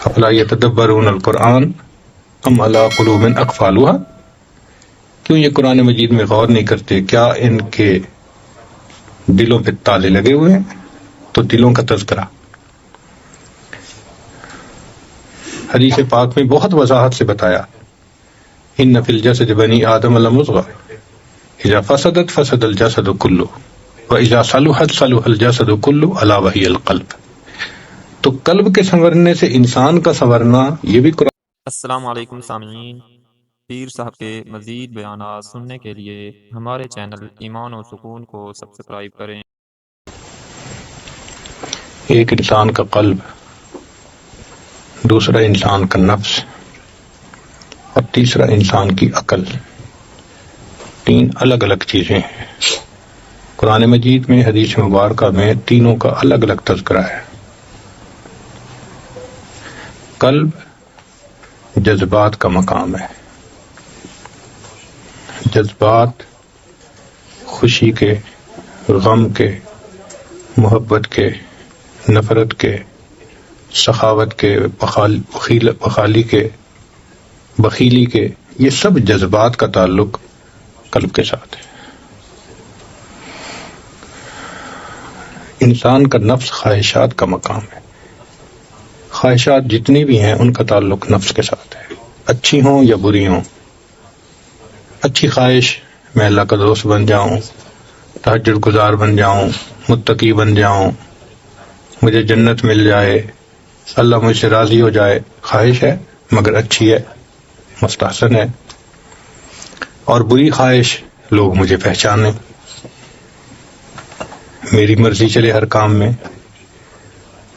افلا یتدبرون القرآن ام علی قلوب اقفالها، کیوں یہ قرآن مجید میں غور نہیں کرتے، کیا ان کے دلوں پہ تالے لگے ہوئے ہیں؟ تو دلوں کا تذکرہ حدیث پاک میں بہت وضاحت سے بتایا، ان فی الجسد بنی آدم لمضغہ اذا فسدت فسد الجسد کلہ واذا صلحت صلح الجسد کلہ الا وہی القلب۔ تو قلب کے سنورنے سے انسان کا سنورنا یہ بھی قرآن۔ السلام علیکم سامعین، پیر صاحب کے مزید بیانات سننے کے لیے ہمارے چینل ایمان و سکون کو سبسکرائب کریں۔ ایک انسان کا قلب، دوسرا انسان کا نفس اور تیسرا انسان کی عقل، تین الگ الگ چیزیں ہیں۔ قرآن مجید میں حدیث مبارکہ میں تینوں کا الگ الگ تذکرہ ہے۔ قلب جذبات کا مقام ہے، جذبات خوشی کے، غم کے، محبت کے، نفرت کے، سخاوت کے، بخیلی کے، بخیلی کے، یہ سب جذبات کا تعلق قلب کے ساتھ ہے۔ انسان کا نفس خواہشات کا مقام ہے، خواہشات جتنی بھی ہیں ان کا تعلق نفس کے ساتھ ہے، اچھی ہوں یا بری ہوں۔ اچھی خواہش میں اللہ کا دوست بن جاؤں، تہجد گزار بن جاؤں، متقی بن جاؤں، مجھے جنت مل جائے، اللہ مجھ سے راضی ہو جائے، خواہش ہے مگر اچھی ہے، مستحسن ہے۔ اور بری خواہش، لوگ مجھے پہچانیں، میری مرضی چلے ہر کام میں۔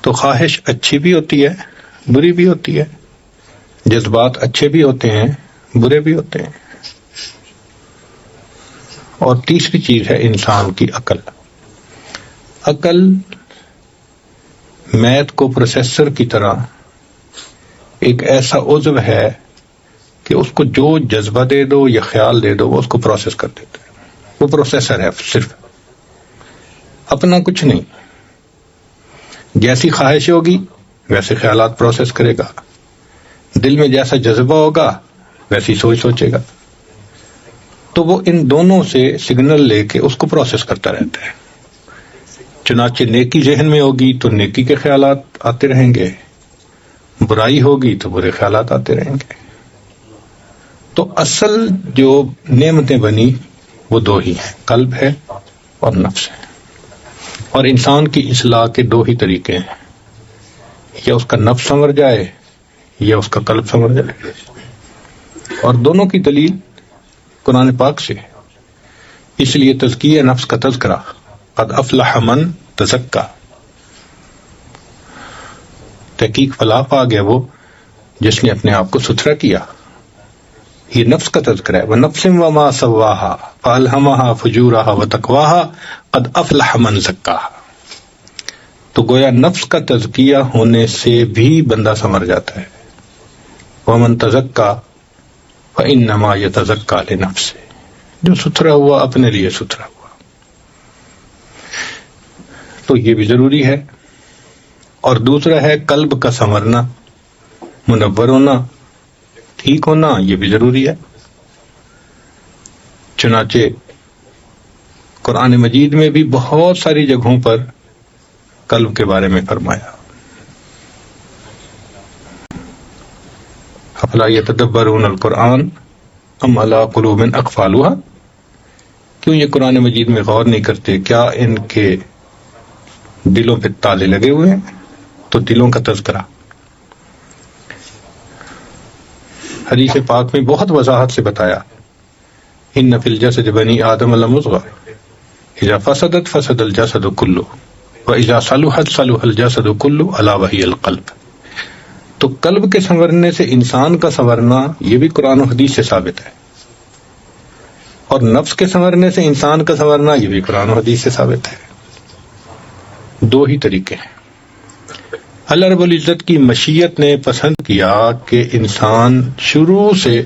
تو خواہش اچھی بھی ہوتی ہے، بری بھی ہوتی ہے، جذبات اچھے بھی ہوتے ہیں، برے بھی ہوتے ہیں۔ اور تیسری چیز ہے انسان کی عقل۔ عقل میتھ کو پروسیسر کی طرح ایک ایسا عضو ہے کہ اس کو جو جذبہ دے دو یا خیال دے دو وہ اس کو پروسیس کر دیتا ہے، وہ پروسیسر ہے صرف، اپنا کچھ نہیں۔ جیسی خواہش ہوگی ویسے خیالات پروسیس کرے گا، دل میں جیسا جذبہ ہوگا ویسی سوچ سوچے گا، تو وہ ان دونوں سے سگنل لے کے اس کو پروسیس کرتا رہتا ہے۔ چنانچہ نیکی ذہن میں ہوگی تو نیکی کے خیالات آتے رہیں گے، برائی ہوگی تو برے خیالات آتے رہیں گے۔ تو اصل جو نعمتیں بنی وہ دو ہی ہیں، قلب ہے اور نفس ہے۔ اور انسان کی اصلاح کے دو ہی طریقے ہیں، یا اس کا نفس سنور جائے یا اس کا قلب سنور جائے۔ اور دونوں کی دلیل قرآن پاک سے، اس لیے تزکیہ نفس کا تذکرہ، قد افلح من تزکا، تحقیق فلاح پا گیا وہ جس نے اپنے آپ کو ستھرا کیا۔ یہ نفس کا تذکرہ ہے، وَنَفْسٍ وَمَا سَوَّاهَا فَأَلْهَمَهَا فُجُورَهَا وَتَقْوَاهَا قَدْ أَفْلَحَ مَنْ زَكَّاهَا۔ تو گویا نفس کا تزکیہ ہونے سے بھی بندہ سنور جاتا ہے۔ وَمَنْ تَزَكَّى فَإِنَّمَا يَتَزَكَّى لِنَفْسِهِ، جو ستھرا ہوا اپنے لیے ستھرا ہوا۔ تو یہ بھی ضروری ہے۔ اور دوسرا ہے قلب کا سنورنا، منور ہونا، ٹھیک ہونا، یہ بھی ضروری ہے۔ چنانچہ قرآن مجید میں بھی بہت ساری جگہوں پر قلب کے بارے میں فرمایا، افلا یتدبرون القرآن ام علی قلوب اقفالها، کیوں یہ قرآن مجید میں غور نہیں کرتے، کیا ان کے دلوں پہ تالے لگے ہوئے ہیں؟ تو دلوں کا تذکرہ حدیث پاک میں بہت وضاحت سے بتایا، ان فی الجسد بنی آدم لمضغہ اذا فسدت فسد الجسد کلہ واذا صلحت صلح الجسد کلہ الا وہی القلب۔ تو قلب کے سنورنے سے انسان کا سنورنا یہ بھی قرآن و حدیث سے ثابت ہے، اور نفس کے سنورنے سے انسان کا سنورنا یہ بھی قرآن و حدیث سے ثابت ہے۔ دو ہی طریقے ہیں۔ اللہ رب العزت کی مشیت نے پسند کیا کہ انسان شروع سے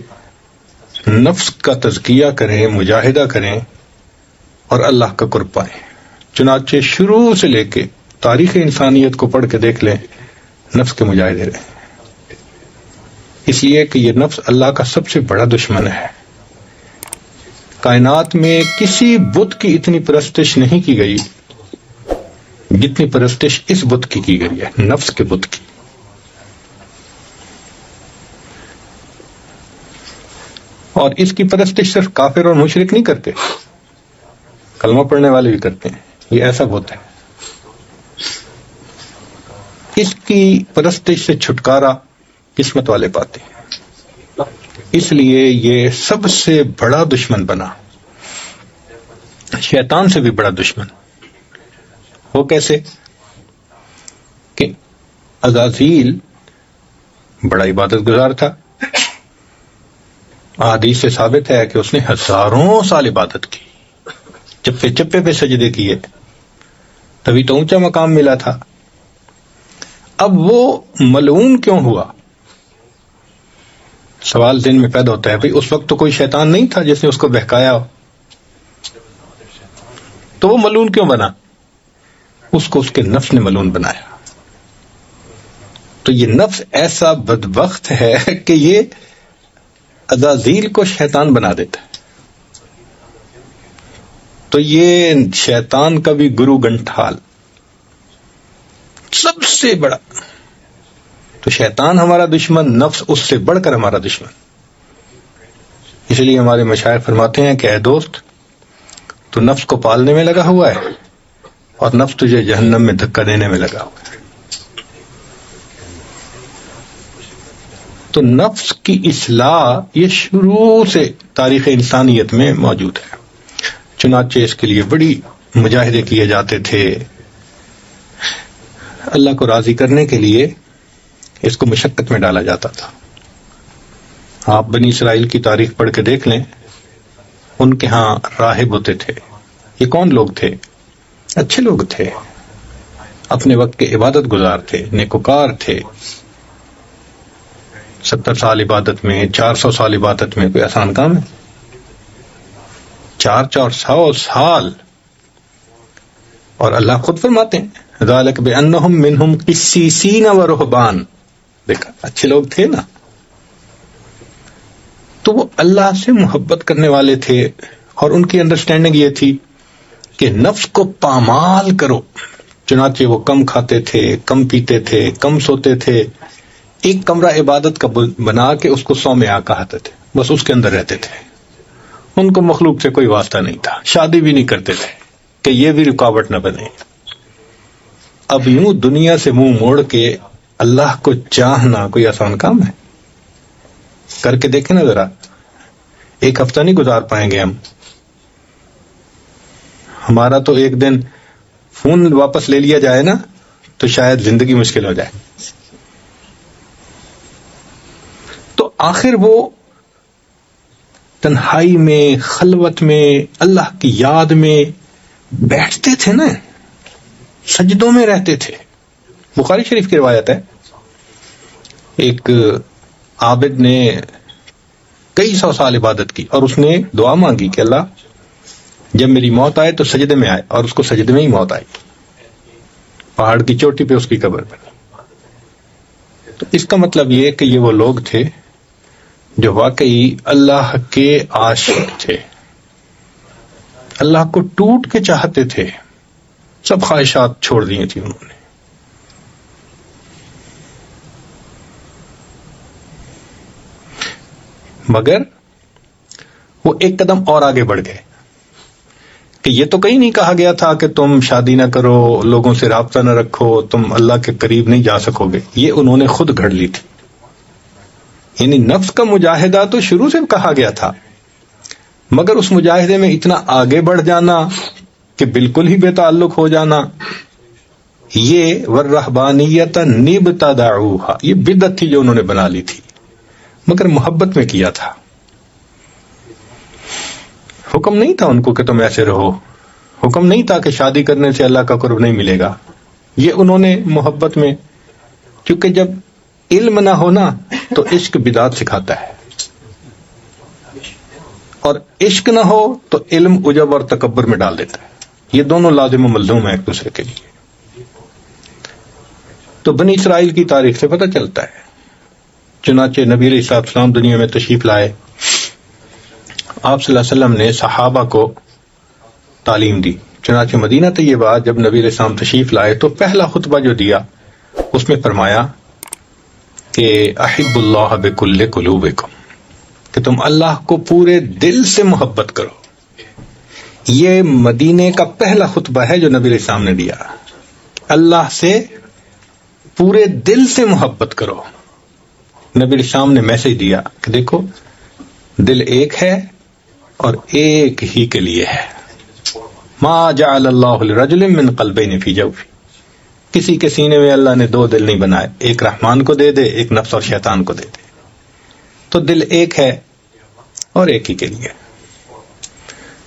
نفس کا تزکیہ کریں، مجاہدہ کریں اور اللہ کا قرب پائیں۔ چنانچہ شروع سے لے کے تاریخ انسانیت کو پڑھ کے دیکھ لیں، نفس کے مجاہدے رہے۔ اس لیے کہ یہ نفس اللہ کا سب سے بڑا دشمن ہے. کائنات میں کسی بت کی اتنی پرستش نہیں کی گئی جتنی پرستش اس بت کی گئی ہے، نفس کے بت کی. اور اس کی پرستش صرف کافر اور مشرک نہیں کرتے، کلمہ پڑھنے والے بھی کرتے ہیں. یہ ایسا بت ہے. اس کی پرستش سے چھٹکارا قسمت والے پاتے ہیں. اس لیے یہ سب سے بڑا دشمن بنا، شیطان سے بھی بڑا دشمن. وہ کیسے؟ کہ عزازیل بڑا عبادت گزار تھا. حدیث سے ثابت ہے کہ اس نے ہزاروں سال عبادت کی، چپے چپے پہ سجدے کیے، تبھی تو اونچا مقام ملا تھا. اب وہ ملعون کیوں ہوا؟ سوال ذہن میں پیدا ہوتا ہے، بھئی اس وقت تو کوئی شیطان نہیں تھا جس نے اس کو بہکایا ہو، تو وہ ملعون کیوں بنا؟ اس کو اس کے نفس نے ملعون بنایا. تو یہ نفس ایسا بدبخت ہے کہ یہ عزازیل کو شیطان بنا دیتا ہے. تو یہ شیطان کا بھی گرو گنٹھال سب سے بڑا. تو شیطان ہمارا دشمن، نفس اس سے بڑھ کر ہمارا دشمن. اس لیے ہمارے مشائخ فرماتے ہیں کہ اے دوست، تو نفس کو پالنے میں لگا ہوا ہے اور نفس تجھے جہنم میں دھکا دینے میں لگا ہوا ہے. تو نفس کی اصلاح یہ شروع سے تاریخ انسانیت میں موجود ہے. چنانچہ اس کے لیے بڑی مجاہدے کیے جاتے تھے. اللہ کو راضی کرنے کے لیے اس کو مشقت میں ڈالا جاتا تھا. آپ بنی اسرائیل کی تاریخ پڑھ کے دیکھ لیں، ان کے ہاں راہب ہوتے تھے. یہ کون لوگ تھے؟ اچھے لوگ تھے، اپنے وقت کے عبادت گزار تھے، نیکوکار تھے. 70 سال عبادت میں، 400 سال عبادت میں کوئی آسان کام ہے؟ 400 سال. اور اللہ خود فرماتے ہیں ذالک بأنہم منہم قسیسین و رہبان. دیکھا، اچھے لوگ تھے نا. تو وہ اللہ سے محبت کرنے والے تھے اور ان کی انڈرسٹینڈنگ یہ تھی کہ نفس کو پامال کرو. چنانچہ وہ کم کھاتے تھے، کم پیتے تھے، کم سوتے تھے. ایک کمرہ عبادت کا بنا کے اس کو صومعہ کہتے تھے، بس اس کے اندر رہتے تھے. ان کو مخلوق سے کوئی واسطہ نہیں تھا، شادی بھی نہیں کرتے تھے کہ یہ بھی رکاوٹ نہ بنے. اب یوں دنیا سے منہ موڑ کے اللہ کو چاہنا کوئی آسان کام ہے؟ کر کے دیکھیں نا ذرا. ایک ہفتہ نہیں گزار پائیں گے ہم. ہمارا تو ایک دن فون واپس لے لیا جائے نا تو شاید زندگی مشکل ہو جائے. تو آخر وہ تنہائی میں، خلوت میں، اللہ کی یاد میں بیٹھتے تھے نا، سجدوں میں رہتے تھے. بخاری شریف کی روایت ہے، ایک عابد نے کئی 100 سال عبادت کی اور اس نے دعا مانگی کہ اللہ جب میری موت آئے تو سجدے میں آئے، اور اس کو سجدے میں ہی موت آئی، پہاڑ کی چوٹی پہ اس کی قبر پہ. تو اس کا مطلب یہ کہ یہ وہ لوگ تھے جو واقعی اللہ کے عاشق تھے، اللہ کو ٹوٹ کے چاہتے تھے. سب خواہشات چھوڑ دی تھی انہوں نے. مگر وہ ایک قدم اور آگے بڑھ گئے کہ یہ تو کہیں نہیں کہا گیا تھا کہ تم شادی نہ کرو، لوگوں سے رابطہ نہ رکھو، تم اللہ کے قریب نہیں جا سکو گے. یہ انہوں نے خود گھڑ لی تھی. یعنی نفس کا مجاہدہ تو شروع سے کہا گیا تھا، مگر اس مجاہدے میں اتنا آگے بڑھ جانا کہ بالکل ہی بے تعلق ہو جانا، یہ والرہبانیۃ نبتدعوها، یہ بدعت تھی جو انہوں نے بنا لی تھی، مگر محبت میں کیا تھا. حکم نہیں تھا ان کو کہ تم ایسے رہو، حکم نہیں تھا کہ شادی کرنے سے اللہ کا قرب نہیں ملے گا. یہ انہوں نے محبت میں، کیونکہ جب علم نہ ہونا تو عشق بدعت سکھاتا ہے، اور عشق نہ ہو تو علم عجب اور تکبر میں ڈال دیتا ہے. یہ دونوں لازم و ملزوم ہیں ایک دوسرے کے لیے. تو بنی اسرائیل کی تاریخ سے پتہ چلتا ہے چنانچہ نبی علیہ السلام دنیا میں تشریف لائے، آپ صلی اللہ علیہ وسلم نے صحابہ کو تعلیم دی۔ چنانچہ مدینہ طیبہ جب نبی علیہ السلام تشریف لائے تو پہلا خطبہ جو دیا اس میں فرمایا کہ احب اللہ بکل قلوبکم، کہ تم اللہ کو پورے دل سے محبت کرو۔ یہ مدینے کا پہلا خطبہ ہے جو نبی علیہ السلام نے دیا، اللہ سے پورے دل سے محبت کرو۔ نبی علیہ السلام نے میسج دیا کہ دیکھو دل ایک ہے اور ایک ہی کے لیے ہے، ما جعل اللہ لرجل من قلبین فی جوفہ، کسی کے سینے میں اللہ نے دو دل نہیں بنائے، ایک رحمان کو دے دے، ایک نفس اور شیطان کو دے دے، تو دل ایک ہے اور ایک ہی کے لیے۔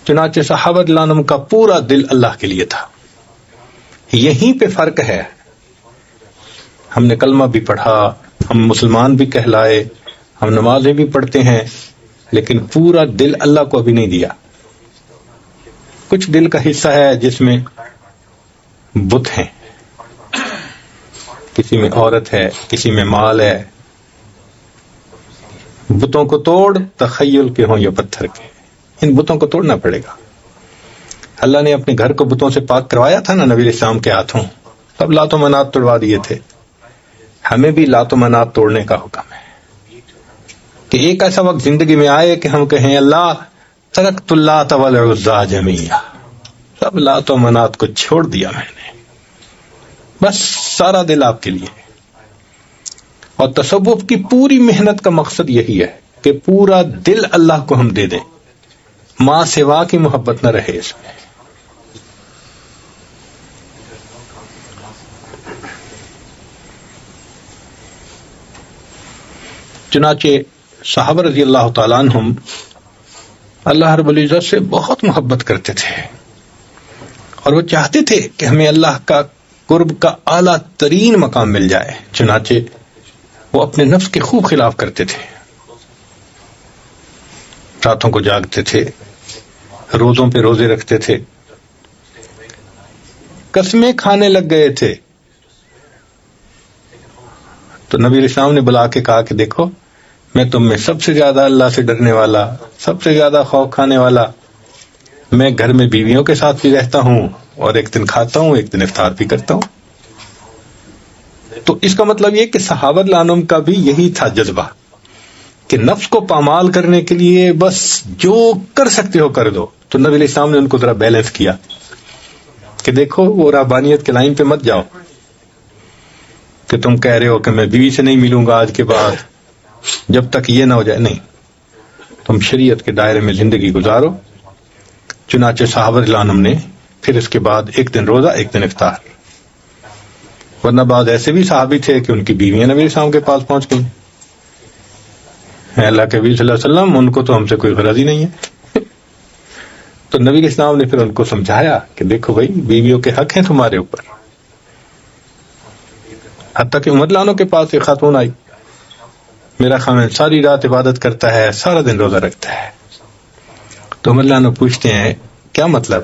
چنانچہ صحابہ رضی اللہ عنہم کا پورا دل اللہ کے لیے تھا۔ یہیں پہ فرق ہے، ہم نے کلمہ بھی پڑھا، ہم مسلمان بھی کہلائے، ہم نمازیں بھی پڑھتے ہیں، لیکن پورا دل اللہ کو ابھی نہیں دیا۔ کچھ دل کا حصہ ہے جس میں بت ہیں، کسی میں عورت ہے، کسی میں مال ہے۔ بتوں کو توڑ، تخیل کے ہوں یا پتھر کے، ان بتوں کو توڑنا پڑے گا۔ اللہ نے اپنے گھر کو بتوں سے پاک کروایا تھا نا نبی علیہ السلام کے ہاتھوں، تب لات و منات توڑوا دیے تھے۔ ہمیں بھی لات و منات توڑنے کا حکم ہے کہ ایک ایسا وقت زندگی میں آئے کہ ہم کہیں اللہ ترکت اللات والعزیٰ جمیعا، سب لات و منات کو چھوڑ دیا میں نے، بس سارا دل آپ کے لیے۔ اور تصوف کی پوری محنت کا مقصد یہی ہے کہ پورا دل اللہ کو ہم دے دیں، ماں سوا کی محبت نہ رہے اس میں۔ چنانچہ صحابہ رضی اللہ تعالیٰ عنہم اللہ رب العزت سے بہت محبت کرتے تھے، اور وہ چاہتے تھے کہ ہمیں اللہ کا قرب کا اعلیٰ ترین مقام مل جائے۔ چنانچہ وہ اپنے نفس کے خوب خلاف کرتے تھے، راتوں کو جاگتے تھے، روزوں پہ روزے رکھتے تھے، قسمیں کھانے لگ گئے تھے۔ تو نبی علیہ السلام نے بلا کے کہا کہ دیکھو میں تم میں سب سے زیادہ اللہ سے ڈرنے والا، سب سے زیادہ خوف کھانے والا، میں گھر میں بیویوں کے ساتھ بھی رہتا ہوں اور ایک دن کھاتا ہوں، ایک دن افطار بھی کرتا ہوں۔ تو اس کا مطلب یہ کہ صحابہ رضی اللہ عنہم کا بھی یہی تھا جذبہ کہ نفس کو پامال کرنے کے لیے بس جو کر سکتے ہو کر دو۔ تو نبی علیہ السلام نے ان کو ذرا بیلنس کیا کہ دیکھو وہ رہبانیت کے لائن پہ مت جاؤ کہ تم کہہ رہے ہو کہ میں بیوی سے نہیں ملوں گا آج کے بعد جب تک یہ نہ ہو جائے، نہیں، تم شریعت کے دائرے میں زندگی گزارو۔ چنانچہ صحابہ رضی اللہ عنہم نے پھر اس کے بعد ایک دن روزہ ایک دن افطار، ورنہ بعض ایسے بھی صحابی تھے کہ ان کی بیویاں نبی علیہ السلام کے پاس پہنچ گئیں، اللہ کے نبی صلی اللہ علیہ وسلم ان کو تو ہم سے کوئی غرض ہی نہیں ہے۔ تو نبی علیہ السلام نے پھر ان کو سمجھایا کہ دیکھو بھائی بیویوں کے حق ہیں تمہارے اوپر۔ حتیٰ کہ عمر رضی اللہ عنہ کے پاس ایک خاتون آئی، میرا خاوند ساری رات عبادت کرتا ہے، سارا دن روزہ رکھتا ہے۔ تو عمر رضی اللہ عنہ پوچھتے ہیں کیا مطلب؟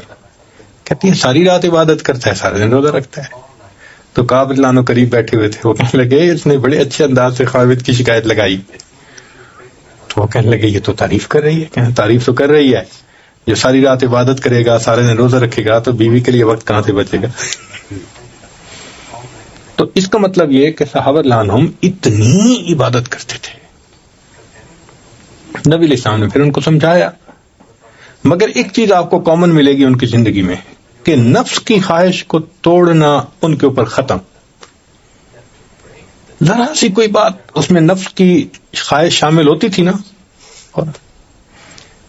کہتی ہیں ساری رات عبادت کرتا ہے، سارا دن روزہ رکھتا ہے۔ تو کعب رضی اللہ عنہ قریب بیٹھے ہوئے تھے، وہ کہنے لگے اس نے بڑے اچھے انداز سے خاوند کی شکایت لگائی۔ تو وہ کہنے لگے یہ تو تعریف کر رہی ہے، کہنے تعریف تو کر رہی ہے، جو ساری رات عبادت کرے گا، سارے دن روزہ رکھے گا، تو بیوی کے لیے وقت کہاں سے بچے گا؟ تو اس کا مطلب یہ کہ صحابہ رضی اللہ عنہم اتنی عبادت کرتے تھے۔ نبی علیہ السلام نے پھر ان کو سمجھایا، مگر ایک چیز آپ کو کامن ملے گی ان کی زندگی میں کہ نفس کی خواہش کو توڑنا ان کے اوپر ختم۔ ذرا سی کوئی بات اس میں نفس کی خواہش شامل ہوتی تھی نا۔ اور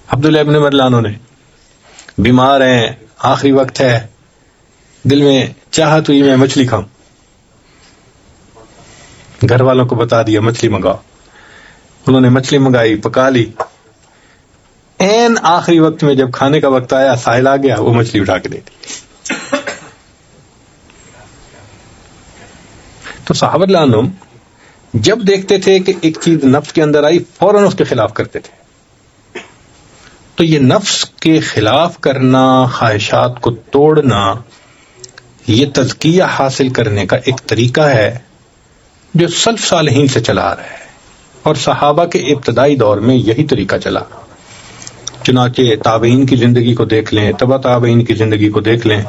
عبداللہ ابن عمر رضی اللہ عنہ نے بیمار ہیں، آخری وقت ہے، دل میں چاہت ہوئی میں مچھلی کھاؤں، گھر والوں کو بتا دیا مچھلی منگاؤ، انہوں نے مچھلی منگائی، پکا لی، این آخری وقت میں جب کھانے کا وقت آیا ساحل آ گیا، وہ مچھلی اٹھا کے دے دی۔ تو صحابہ رضی اللہ عنہم جب دیکھتے تھے کہ ایک چیز نفس کے اندر آئی فوراً اس کے خلاف کرتے تھے۔ تو یہ نفس کے خلاف کرنا، خواہشات کو توڑنا، یہ تزکیہ حاصل کرنے کا ایک طریقہ ہے جو سلف صالحین سے چلا آ رہا ہے، اور صحابہ کے ابتدائی دور میں یہی طریقہ چلا. چنانچہ تابعین کی زندگی کو دیکھ لیں، تبع تابعین کی زندگی کو دیکھ لیں،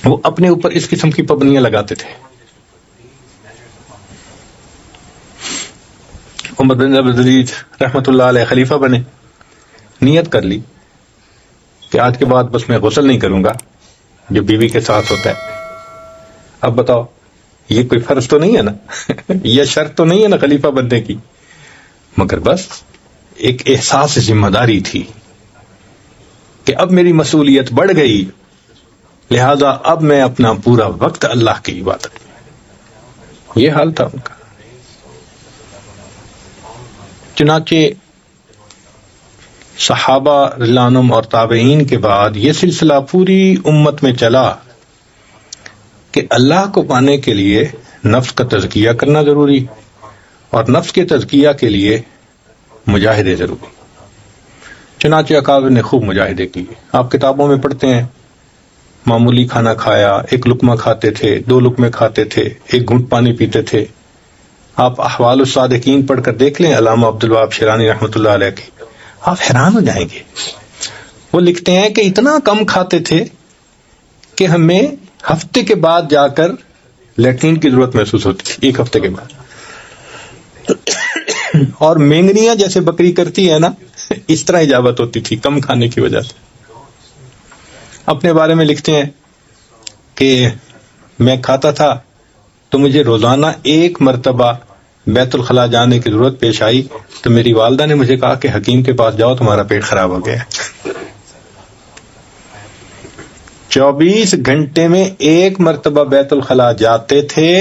وہ اپنے اوپر اس قسم کی پابندیاں لگاتے تھے. عمر بن عبدالعزیز رحمۃ اللہ علیہ خلیفہ بنے، نیت کر لی کہ آج کے بعد بس میں غسل نہیں کروں گا جو بیوی کے ساتھ ہوتا ہے. اب بتاؤ یہ کوئی فرض تو نہیں ہے نا یہ شرط تو نہیں ہے نا خلیفہ بننے کی، مگر بس ایک احساس ذمہ داری تھی کہ اب میری مسئولیت بڑھ گئی، لہذا اب میں اپنا پورا وقت اللہ کی عبادت میں. یہ حال تھا ان کا. چنانچہ صحابہ رضی اللہ عنہم اور تابعین کے بعد یہ سلسلہ پوری امت میں چلا کہ اللہ کو پانے کے لیے نفس کا تزکیہ کرنا ضروری، اور نفس کے تزکیہ کے لیے مجاہدے ضروری. چنانچہ اکابر نے خوب مجاہدے کیے. آپ کتابوں میں پڑھتے ہیں معمولی کھانا کھایا، ایک لقمہ کھاتے تھے، 2 لقمے کھاتے تھے، 1 گھونٹ پانی پیتے تھے. آپ احوال الصادقین پڑھ کر دیکھ لیں علامہ عبدالوہاب شیرانی رحمۃ اللہ علیہ کی، آپ حیران ہو جائیں گے. وہ لکھتے ہیں کہ اتنا کم کھاتے تھے کہ ہمیں ہفتے کے بعد جا کر لیٹرین کی ضرورت محسوس ہوتی تھی، 1 ہفتے کے بعد. اور مینگنیاں جیسے بکری کرتی ہے نا، اس طرح اجابت ہوتی تھی کم کھانے کی وجہ سے. اپنے بارے میں لکھتے ہیں کہ میں کھاتا تھا تو مجھے روزانہ 1 مرتبہ بیت الخلاء جانے کی ضرورت پیش آئی تو میری والدہ نے مجھے کہا کہ حکیم کے پاس جاؤ تمہارا پیٹ خراب ہو گیا. 24 گھنٹے میں 1 مرتبہ بیت الخلاء جاتے تھے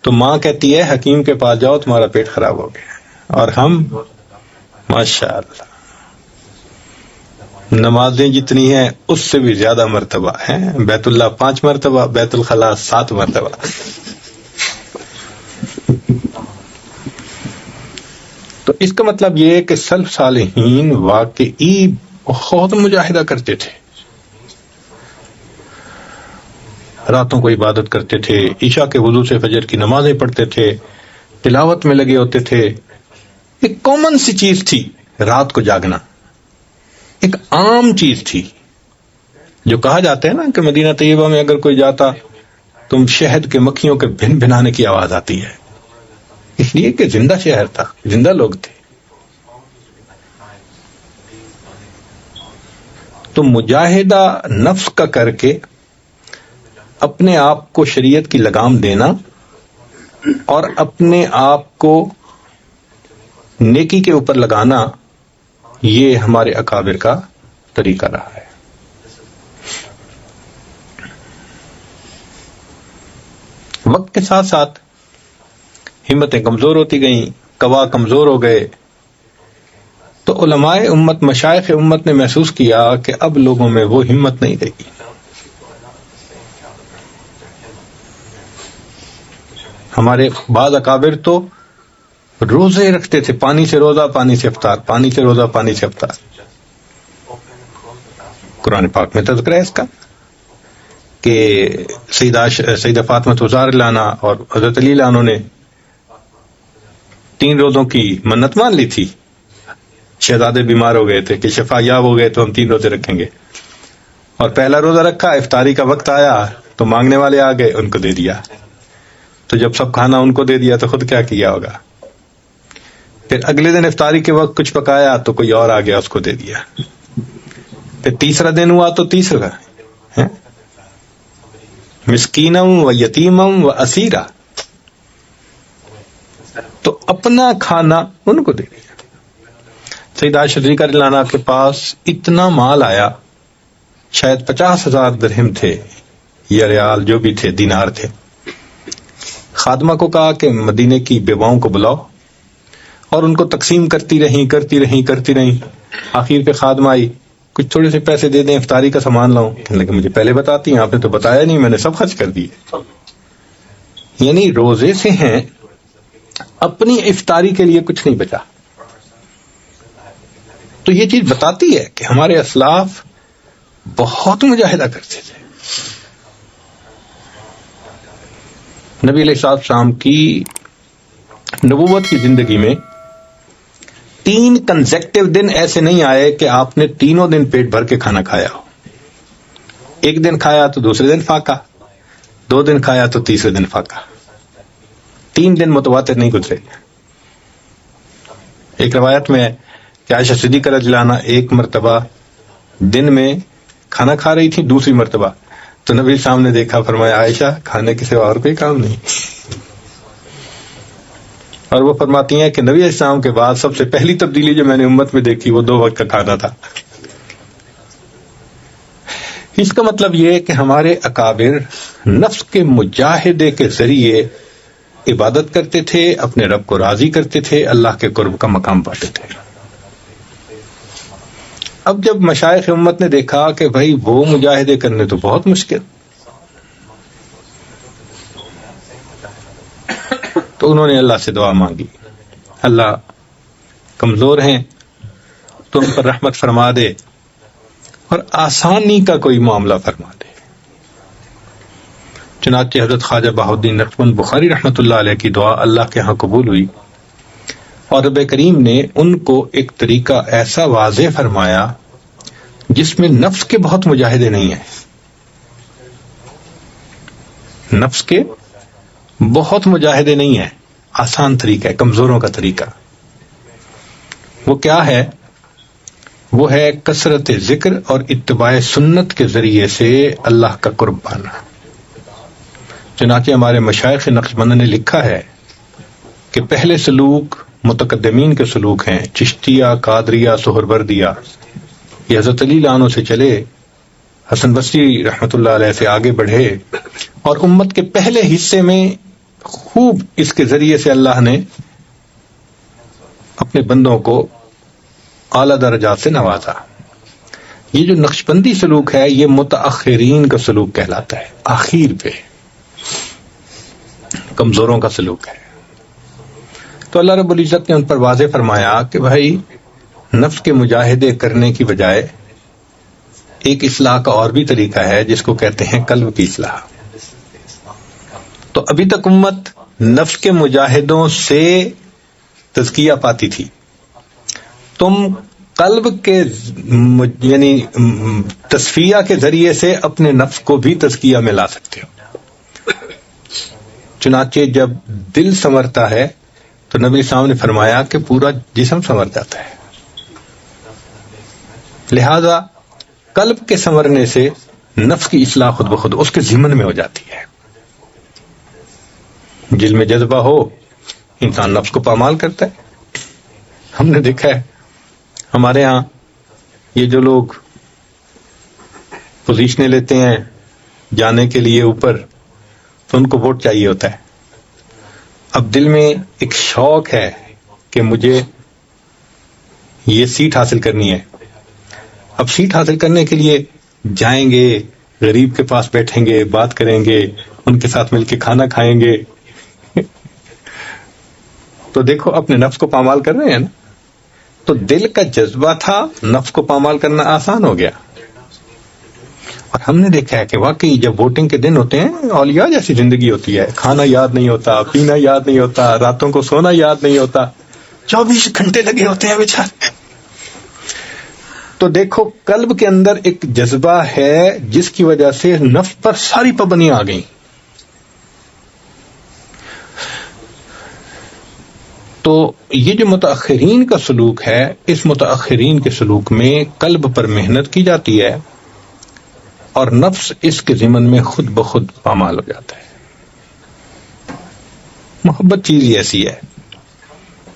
تو ماں کہتی ہے حکیم کے پاس جاؤ تمہارا پیٹ خراب ہو گیا. اور ہم ماشاءاللہ نمازیں جتنی ہیں اس سے بھی زیادہ مرتبہ ہیں. بیت اللہ 5 مرتبہ، بیت الخلاء 7 مرتبہ. تو اس کا مطلب یہ ہے کہ سلف صالحین واقعی بہت مجاہدہ کرتے تھے، راتوں کو عبادت کرتے تھے، عشاء کے وضو سے فجر کی نمازیں پڑھتے تھے، تلاوت میں لگے ہوتے تھے. ایک کامن سی چیز تھی رات کو جاگنا، ایک عام چیز تھی. جو کہا جاتا ہے نا کہ مدینہ طیبہ میں اگر کوئی جاتا تم شہد کے مکھیوں کے بھن بھنانے کی آواز آتی ہے، اس لیے کہ زندہ شہر تھا، زندہ لوگ تھے. تو مجاہدہ نفس کا کر کے اپنے آپ کو شریعت کی لگام دینا اور اپنے آپ کو نیکی کے اوپر لگانا، یہ ہمارے اکابر کا طریقہ رہا ہے. وقت کے ساتھ ساتھ ہمتیں کمزور ہوتی گئیں، قوا کمزور ہو گئے، تو علماء امت، مشائخ امت نے محسوس کیا کہ اب لوگوں میں وہ ہمت نہیں رہی. ہمارے بعض اکابر تو روزے رکھتے تھے، پانی سے روزہ، پانی سے افطار، پانی سے روزہ، پانی سے افطار. قرآن پاک میں تذکرہ ہے اس کا کہ سیدہ فاطمہ زہرا عنہا اور حضرت علی عنہ نے 3 روزوں کی منت مان لی تھی. شہزادے بیمار ہو گئے تھے کہ شفا یاب ہو گئے تو ہم 3 روزے رکھیں گے، اور پہلا روزہ رکھا، افطاری کا وقت آیا تو مانگنے والے آ گئے، ان کو دے دیا. تو جب سب کھانا ان کو دے دیا تو خود کیا کیا ہوگا. پھر اگلے دن افطاری کے وقت کچھ پکایا تو کوئی اور آ گیا، اس کو دے دیا. پھر تیسرا دن ہوا تو تیسرا مسکینم و یتیمم و اسیرا، تو اپنا کھانا ان کو دے دیا. سیدہ عائشہ رضی اللہ عنہا کے پاس اتنا مال آیا، شاید 50,000 درہم تھے یا ریال جو بھی تھے، دینار تھے. خادمہ کو کہا کہ مدینے کی بیواؤں کو بلاؤ، اور ان کو تقسیم کرتی رہیں. آخر پہ خادمہ آئی، کچھ تھوڑے سے پیسے دے دیں، افطاری کا سامان لاؤں. کہنے لگے مجھے پہلے بتاتی ہیں، آپ نے تو بتایا نہیں، میں نے سب خرچ کر دیے. یعنی روزے سے ہیں، اپنی افطاری کے لیے کچھ نہیں بچا. تو یہ چیز بتاتی ہے کہ ہمارے اسلاف بہت مجاہدہ کرتے تھے. نبی علیہ السلام کی نبوت کی زندگی میں 3 کنزیکٹیو دن ایسے نہیں آئے کہ آپ نے تینوں دن پیٹ بھر کے کھانا کھایا ہو. ایک دن کھایا تو دوسرے دن فاقہ، 2 دن کھایا تو تیسرے دن فاقہ. 3 دن متواتر نہیں گزرے. ایک روایت میں ہے کہ عائشہ صدیقہ رضی اللہ عنہا ایک مرتبہ دن میں کھانا کھا رہی تھی، دوسری مرتبہ تو نبی صاحب نے دیکھا، فرمایا عائشہ کھانے کے سوا اور کوئی کام نہیں. اور وہ فرماتی ہیں کہ نبی علیہ السلام کے بعد سب سے پہلی تبدیلی جو میں نے امت میں دیکھی وہ 2 وقت کا کھانا تھا. اس کا مطلب یہ کہ ہمارے اکابر نفس کے مجاہدے کے ذریعے عبادت کرتے تھے، اپنے رب کو راضی کرتے تھے، اللہ کے قرب کا مقام پاتے تھے. اب جب مشائخ امت نے دیکھا کہ بھائی وہ مجاہدے کرنے تو بہت مشکل، تو انہوں نے اللہ سے دعا مانگی، اللہ کمزور ہیں تو ان پر رحمت فرما دے اور آسانی کا کوئی معاملہ فرما دے. چنانچہ حضرت خواجہ بہاؤالدین نقشبند بخاری رحمۃ اللہ علیہ کی دعا اللہ کے ہاں قبول ہوئی، اور رب کریم نے ان کو ایک طریقہ ایسا واضح فرمایا جس میں نفس کے بہت مجاہدے نہیں ہیں. نفس کے بہت مجاہدے نہیں ہیں، آسان طریقہ ہے، کمزوروں کا طریقہ. وہ کیا ہے؟ وہ ہے کثرت ذکر اور اتباع سنت کے ذریعے سے اللہ کا قرب پانا. چنانچہ ہمارے مشائخ نقشبند نے لکھا ہے کہ پہلے سلوک متقدمین کے سلوک ہیں، چشتیہ، قادریہ، سہروردیہ. یہ حضرت علی عنہ سے چلے، حسن بصری رحمۃ اللہ علیہ سے آگے بڑھے، اور امت کے پہلے حصے میں خوب اس کے ذریعے سے اللہ نے اپنے بندوں کو اعلیٰ درجات سے نوازا. یہ جو نقشبندی سلوک ہے یہ متاخرین کا سلوک کہلاتا ہے، آخر پہ کمزوروں کا سلوک ہے. تو اللہ رب العزت نے ان پر واضح فرمایا کہ بھائی نفس کے مجاہدے کرنے کی بجائے ایک اصلاح کا اور بھی طریقہ ہے جس کو کہتے ہیں قلب کی اصلاح. تو ابھی تک امت نفس کے مجاہدوں سے تزکیہ پاتی تھی، تم قلب کے یعنی تصفیہ کے ذریعے سے اپنے نفس کو بھی تزکیہ میں لا سکتے ہو. چنانچہ جب دل سنورتا ہے تو نبی صاحب نے فرمایا کہ پورا جسم سنور جاتا ہے. لہذا قلب کے سنورنے سے نفس کی اصلاح خود بخود اس کے ضمن میں ہو جاتی ہے. دل میں جذبہ ہو انسان نفس کو پامال کرتا ہے. ہم نے دیکھا ہے ہمارے ہاں یہ جو لوگ پوزیشنیں لیتے ہیں جانے کے لیے اوپر، تو ان کو ووٹ چاہیے ہوتا ہے. اب دل میں ایک شوق ہے کہ مجھے یہ سیٹ حاصل کرنی ہے. اب سیٹ حاصل کرنے کے لیے جائیں گے، غریب کے پاس بیٹھیں گے، بات کریں گے، ان کے ساتھ مل کے کھانا کھائیں گے. تو دیکھو اپنے نفس کو پامال کر رہے ہیں نا. تو دل کا جذبہ تھا، نفس کو پامال کرنا آسان ہو گیا. اور ہم نے دیکھا ہے کہ واقعی جب ووٹنگ کے دن ہوتے ہیں اولیاء جیسی زندگی ہوتی ہے. کھانا یاد نہیں ہوتا، پینا یاد نہیں ہوتا، راتوں کو سونا یاد نہیں ہوتا، 24 گھنٹے لگے ہوتے ہیں بیچارے. تو دیکھو قلب کے اندر ایک جذبہ ہے جس کی وجہ سے نفس پر ساری پابندیاں آ گئیں. تو یہ جو متاخرین کا سلوک ہے، اس متاخرین کے سلوک میں قلب پر محنت کی جاتی ہے اور نفس اس کے ضمن میں خود بخود پامال ہو جاتا ہے. محبت چیز ہی ایسی ہے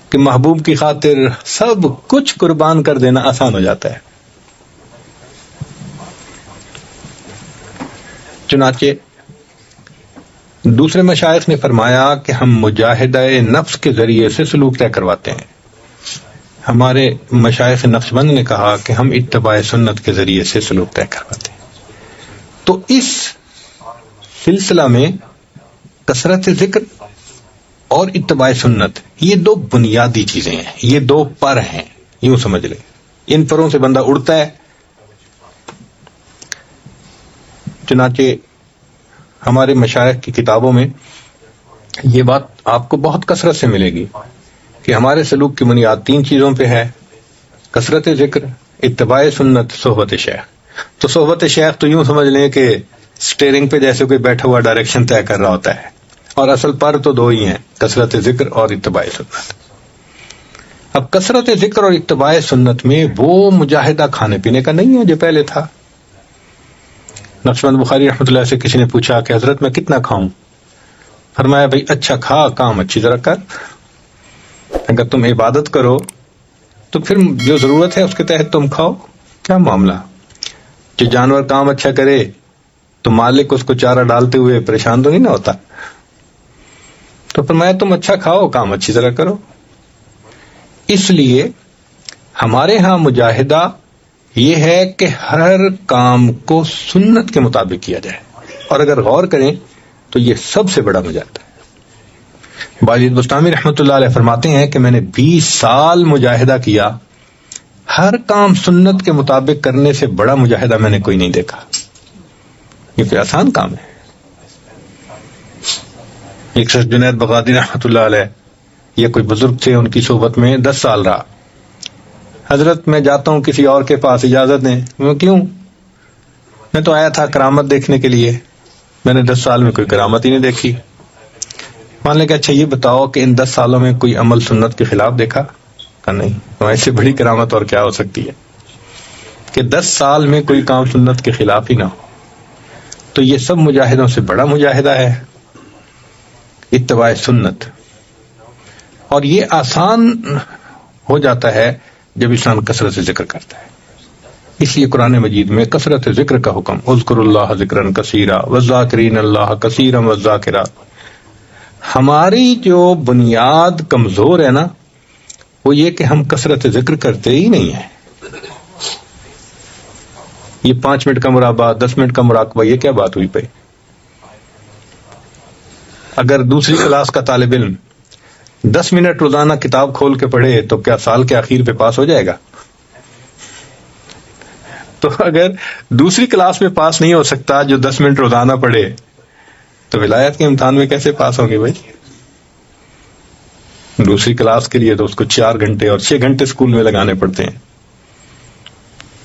کہ محبوب کی خاطر سب کچھ قربان کر دینا آسان ہو جاتا ہے. چنانچہ دوسرے مشائخ نے فرمایا کہ ہم مجاہدہ نفس کے ذریعے سے سلوک طے کرواتے ہیں. ہمارے مشائخ نقشبند نے کہا کہ ہم اتباع سنت کے ذریعے سے سلوک طے کرواتے ہیں. تو اس سلسلہ میں کثرت ذکر اور اتباع سنت یہ 2 بنیادی چیزیں ہیں، یہ 2 پر ہیں، یوں سمجھ لیں. ان پروں سے بندہ اڑتا ہے. چنانچہ ہمارے مشائخ کی کتابوں میں یہ بات آپ کو بہت کثرت سے ملے گی کہ ہمارے سلوک کی بنیاد 3 چیزوں پہ ہے: کثرت ذکر، اتباع سنت، صحبت شیخ۔ تو صحبت شیخ تو یوں سمجھ لیں کہ سٹیئرنگ پہ جیسے کوئی بیٹھا ہوا ڈائریکشن طے کر رہا ہوتا ہے، اور اصل پر تو 2 ہی ہیں، کثرت ذکر اور اتباع سنت۔ اب کثرت ذکر اور اتباع سنت میں وہ مجاہدہ کھانے پینے کا نہیں ہے جو پہلے تھا۔ نقشبند بخاری رحمۃ اللہ سے کسی نے پوچھا کہ حضرت میں کتنا کھاؤں؟ فرمایا بھائی اچھا کھا، کام اچھی طرح کر۔ اگر تم عبادت کرو تو پھر جو ضرورت ہے اس کے تحت تم کھاؤ، کیا معاملہ؟ جو جانور کام اچھا کرے تو مالک اس کو چارہ ڈالتے ہوئے پریشان تو نہیں نہ ہوتا؟ تو فرمایا تم اچھا کھاؤ، کام اچھی طرح کرو۔ اس لیے ہمارے ہاں مجاہدہ یہ ہے کہ ہر کام کو سنت کے مطابق کیا جائے، اور اگر غور کریں تو یہ سب سے بڑا مجاہدہ ہے۔ باجد بستامی رحمۃ اللہ علیہ فرماتے ہیں کہ میں نے 20 سال مجاہدہ کیا، ہر کام سنت کے مطابق کرنے سے بڑا مجاہدہ میں نے کوئی نہیں دیکھا۔ یہ کوئی آسان کام ہے۔ ایک شخص جنید بغدادی رحمۃ اللہ علیہ، یہ کوئی بزرگ تھے، ان کی صحبت میں 10 سال رہا۔ حضرت میں جاتا ہوں کسی اور کے پاس، اجازت دیں۔ میں کیوں؟ میں تو آیا تھا کرامت دیکھنے کے لیے، میں نے 10 سال میں کوئی کرامت ہی نہیں دیکھی۔ مان لیں کہ اچھا یہ بتاؤ کہ ان 10 سالوں میں کوئی عمل سنت کے خلاف دیکھا؟ کہ نہیں۔ تو ایسے بڑی کرامت اور کیا ہو سکتی ہے کہ 10 سال میں کوئی کام سنت کے خلاف ہی نہ ہو۔ تو یہ سب مجاہدوں سے بڑا مجاہدہ ہے اتباع سنت، اور یہ آسان ہو جاتا ہے جب انسان کثرت سے ذکر کرتا ہے۔ اس لیے قرآن مجید میں کثرت ذکر کا حکم، اذکر اللہ ذکرا کثیرا والذاکرین اللہ کثیرا والذاکرات۔ ہماری جو بنیاد کمزور ہے نا، وہ یہ کہ ہم کثرت ذکر کرتے ہی نہیں ہیں۔ یہ 5 منٹ کا مرابعہ، 10 منٹ کا مراقبہ، یہ کیا بات ہوئی پئی؟ اگر دوسری کلاس کا طالب علم 10 منٹ روزانہ کتاب کھول کے پڑھے تو کیا سال کے آخر پہ پاس ہو جائے گا؟ تو اگر دوسری کلاس میں پاس نہیں ہو سکتا جو 10 منٹ روزانہ پڑھے، تو ولایت کے امتحان میں کیسے پاس ہوں گے بھائی؟ دوسری کلاس کے لیے تو اس کو 4 گھنٹے اور 6 گھنٹے اسکول میں لگانے پڑتے ہیں۔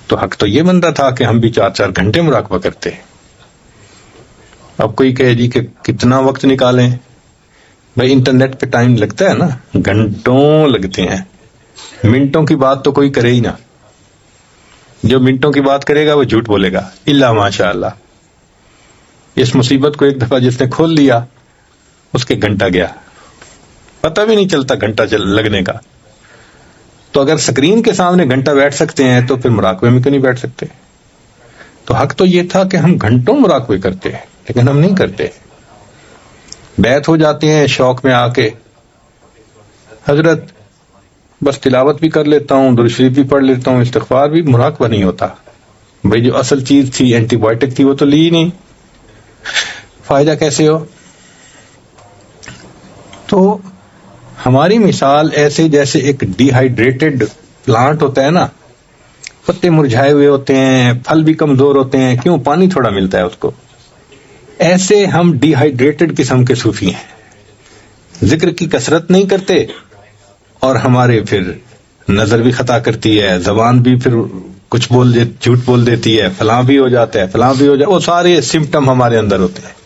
تو حق تو یہ بنتا تھا کہ ہم بھی 4 گھنٹے مراقبہ کرتے۔ اب کوئی کہے جی کہ کتنا وقت نکالیں؟ بھائی انٹرنیٹ پہ ٹائم لگتا ہے نا، گھنٹوں لگتے ہیں، منٹوں کی بات تو کوئی کرے ہی نہ۔ جو منٹوں کی بات کرے گا وہ جھوٹ بولے گا، الا ماشاء اللہ۔ اس مصیبت کو ایک دفعہ جس نے کھول لیا، اس کے گھنٹہ گیا، پتہ بھی نہیں چلتا گھنٹہ لگنے کا۔ تو اگر سکرین کے سامنے گھنٹہ بیٹھ سکتے ہیں تو پھر مراقبے میں کیوں نہیں بیٹھ سکتے؟ تو حق تو یہ تھا کہ ہم گھنٹوں مراقبے کرتے ہیں، لیکن ہم نہیں کرتے۔ بیت ہو جاتے ہیں شوق میں آ کے، حضرت بس تلاوت بھی کر لیتا ہوں، درود شریف بھی پڑھ لیتا ہوں، استغفار بھی، مراقبہ نہیں ہوتا۔ بھائی جو اصل چیز تھی، اینٹی بایوٹک تھی، وہ تو لی ہی نہیں، فائدہ کیسے ہو؟ تو ہماری مثال ایسے جیسے ایک ڈی ہائیڈریٹڈ پلانٹ ہوتا ہے نا، پتے مرجھائے ہوئے ہوتے ہیں، پھل بھی کمزور ہوتے ہیں، کیوں؟ پانی تھوڑا ملتا ہے اس کو۔ ایسے ہم ڈی ہائیڈریٹڈ قسم کے صوفی ہیں، ذکر کی کثرت نہیں کرتے، اور ہمارے پھر نظر بھی خطا کرتی ہے، زبان بھی پھر کچھ جھوٹ بول دیتی ہے، فلاں بھی ہو جاتا ہے، فلاں بھی ہو جاتا ہے، وہ سارے سمپٹم ہمارے اندر ہوتے ہیں۔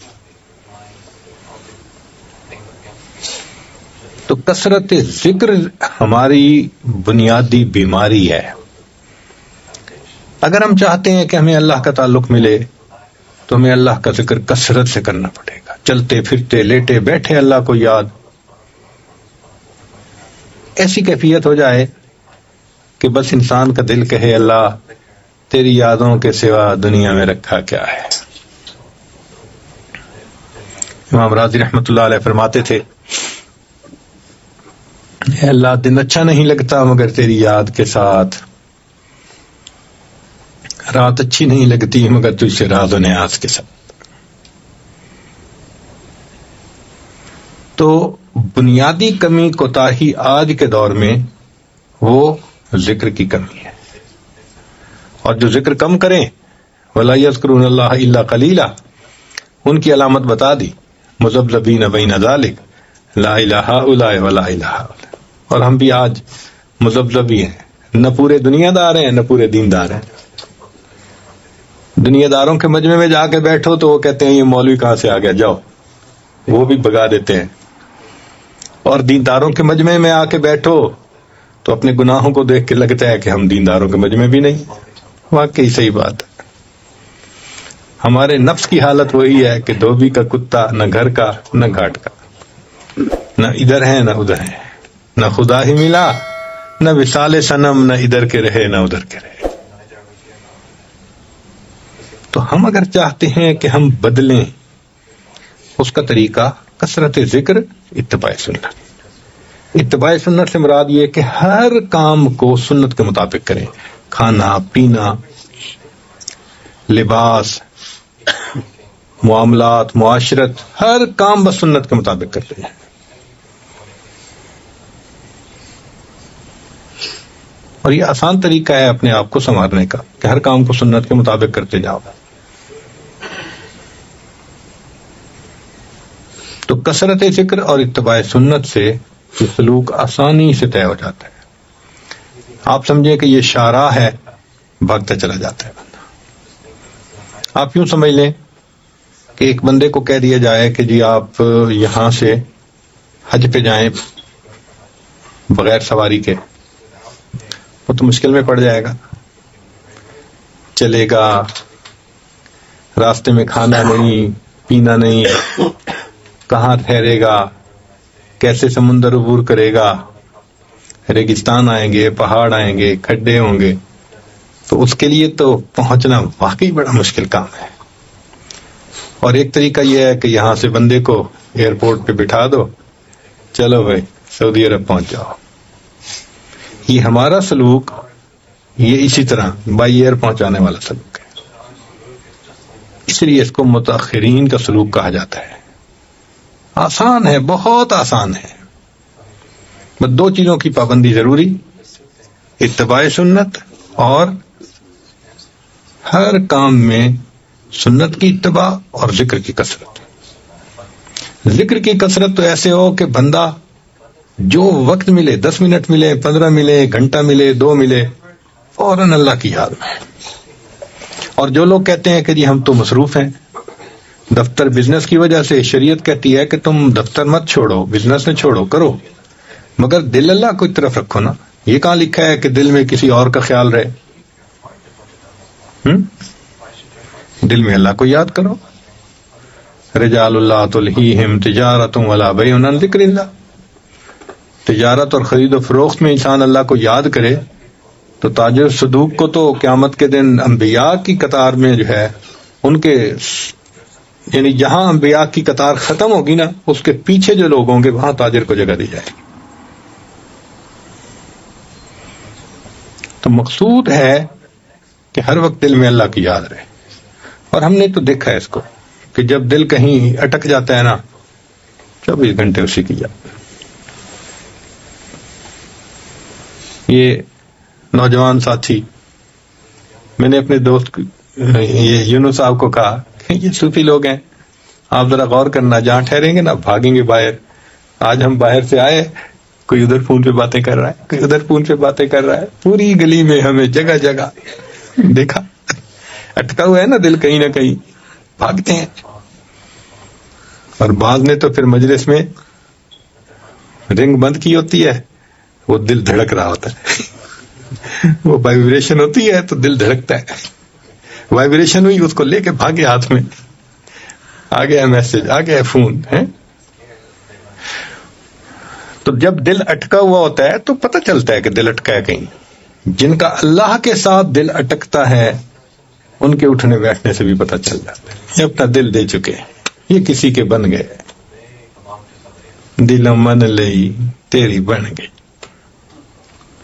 تو کثرت ذکر ہماری بنیادی بیماری ہے۔ اگر ہم چاہتے ہیں کہ ہمیں اللہ کا تعلق ملے تو ہمیں اللہ کا ذکر کثرت سے کرنا پڑے گا، چلتے پھرتے لیٹے بیٹھے اللہ کو یاد، ایسی کیفیت ہو جائے کہ بس انسان کا دل کہے اللہ تیری یادوں کے سوا دنیا میں رکھا کیا ہے۔ امام راضی رحمۃ اللہ علیہ فرماتے تھے، اے اللہ دن اچھا نہیں لگتا مگر تیری یاد کے ساتھ، رات اچھی نہیں لگتی مگر تجھ سے راز و نیاز کے ساتھ۔ تو بنیادی کمی کوتاہی آج کے دور میں وہ ذکر کی کمی ہے، اور جو ذکر کم کریں وَلَا يَذْكُرُونَ اللَّهَ إِلَّا قَلِيلًا، ان کی علامت بتا دی، مذبذبین بین ذالک، لا الہ الا ولا الہ الا، اور ہم بھی آج مذبذب ہی ہیں، نہ پورے دنیا دار ہیں نہ پورے دیندار ہیں۔ دنیا داروں کے مجمع میں جا کے بیٹھو تو وہ کہتے ہیں یہ مولوی کہاں سے آ گیا، جاؤ، وہ بھی بگا دیتے ہیں، اور دینداروں کے مجمع میں آ کے بیٹھو تو اپنے گناہوں کو دیکھ کے لگتا ہے کہ ہم دینداروں کے مجمع بھی نہیں۔ واقعی صحیح بات ہے۔ ہمارے نفس کی حالت وہی ہے کہ دھوبی کا کتا، نہ گھر کا نہ گھاٹ کا، نہ ادھر ہے نہ ادھر ہے، نہ خدا ہی ملا نہ وصال صنم، نہ ادھر کے رہے نہ ادھر کے رہے۔ تو ہم اگر چاہتے ہیں کہ ہم بدلیں، اس کا طریقہ کثرت ذکر، اتباع سنت۔ اتباع سنت سے مراد یہ کہ ہر کام کو سنت کے مطابق کریں، کھانا پینا، لباس، معاملات، معاشرت، ہر کام بس سنت کے مطابق کرتے ہیں۔ اور یہ آسان طریقہ ہے اپنے آپ کو سنوارنے کا کہ ہر کام کو سنت کے مطابق کرتے جاؤ۔ تو کثرت ذکر اور اتباع سنت سے یہ سلوک آسانی سے طے ہو جاتا ہے۔ آپ سمجھیں کہ یہ شاہراہ ہے، بھاگتا چلا جاتا ہے بندہ۔ آپ یوں سمجھ لیں کہ ایک بندے کو کہہ دیا جائے کہ جی آپ یہاں سے حج پہ جائیں بغیر سواری کے، وہ تو مشکل میں پڑ جائے گا، چلے گا، راستے میں کھانا نہیں پینا نہیں، کہاں ٹھہرے گا، کیسے سمندر عبور کرے گا، ریگستان آئیں گے، پہاڑ آئیں گے، کھڈے ہوں گے، تو اس کے لیے تو پہنچنا واقعی بڑا مشکل کام ہے۔ اور ایک طریقہ یہ ہے کہ یہاں سے بندے کو ایئرپورٹ پہ بٹھا دو، چلو بھائی سعودی عرب پہنچ جاؤ۔ یہ ہمارا سلوک یہ اسی طرح بائی ایئر پہنچانے والا سلوک ہے، اس لیے اس کو متاخرین کا سلوک کہا جاتا ہے۔ آسان ہے، بہت آسان ہے، بس دو چیزوں کی پابندی ضروری، اتباع سنت اور ہر کام میں سنت کی اتباع اور ذکر کی کثرت۔ ذکر کی کثرت تو ایسے ہو کہ بندہ جو وقت ملے، 10 منٹ ملے، 15 ملے، گھنٹہ ملے، 2 ملے، فوراً اللہ کی یاد میں۔ اور جو لوگ کہتے ہیں کہ جی ہم تو مصروف ہیں دفتر بزنس کی وجہ سے، شریعت کہتی ہے کہ تم دفتر مت چھوڑو، بزنس میں چھوڑو، کرو، مگر دل اللہ کو ایک طرف رکھو نا۔ یہ کہاں لکھا ہے کہ دل میں کسی اور کا خیال رہے؟ دل میں اللہ کو یاد کرو۔ رجال اللہ تلہیہم تجارت ولا بیع عن ذکر اللہ۔ تجارت اور خرید و فروخت میں انسان اللہ کو یاد کرے تو تاجر صدوق کو تو قیامت کے دن انبیاء کی قطار میں جو ہے ان کے، یعنی جہاں انبیاء کی قطار ختم ہوگی نا، اس کے پیچھے جو لوگ ہوں گے وہاں تاجر کو جگہ دی جائے گی۔ تو مقصود ہے کہ ہر وقت دل میں اللہ کی یاد رہے۔ اور ہم نے تو دیکھا ہے اس کو کہ جب دل کہیں اٹک جاتا ہے نا، 24 گھنٹے اسی کی یاد۔ یہ نوجوان ساتھی، میں نے اپنے دوست یہ یونس صاحب کو کہا کہ یہ صوفی لوگ ہیں، آپ ذرا غور کرنا، جہاں ٹھہریں گے نا بھاگیں گے باہر۔ آج ہم باہر سے آئے، کوئی ادھر فون پہ باتیں کر رہا ہے، کوئی ادھر فون پہ باتیں کر رہا ہے، پوری گلی میں ہمیں جگہ جگہ دیکھا، اٹکا ہوا ہے نا دل کہیں نہ کہیں، بھاگتے ہیں۔ اور بعض نے تو پھر مجلس میں رنگ بند کی ہوتی ہے، وہ دل دھڑک رہا ہوتا ہے، وہ وائبریشن ہوتی ہے تو دل دھڑکتا ہے، وائبریشن ہوئی، اس کو لے کے بھاگے، ہاتھ میں آ گیا میسج، آ گیا فون ہے۔ تو جب دل اٹکا ہوا ہوتا ہے تو پتہ چلتا ہے کہ دل اٹکا ہے کہیں۔ جن کا اللہ کے ساتھ دل اٹکتا ہے ان کے اٹھنے بیٹھنے سے بھی پتہ چل جاتا ہے، یہ اپنا دل دے چکے ہیں، یہ کسی کے بن گئے، دل من لئی تیری بن گئی۔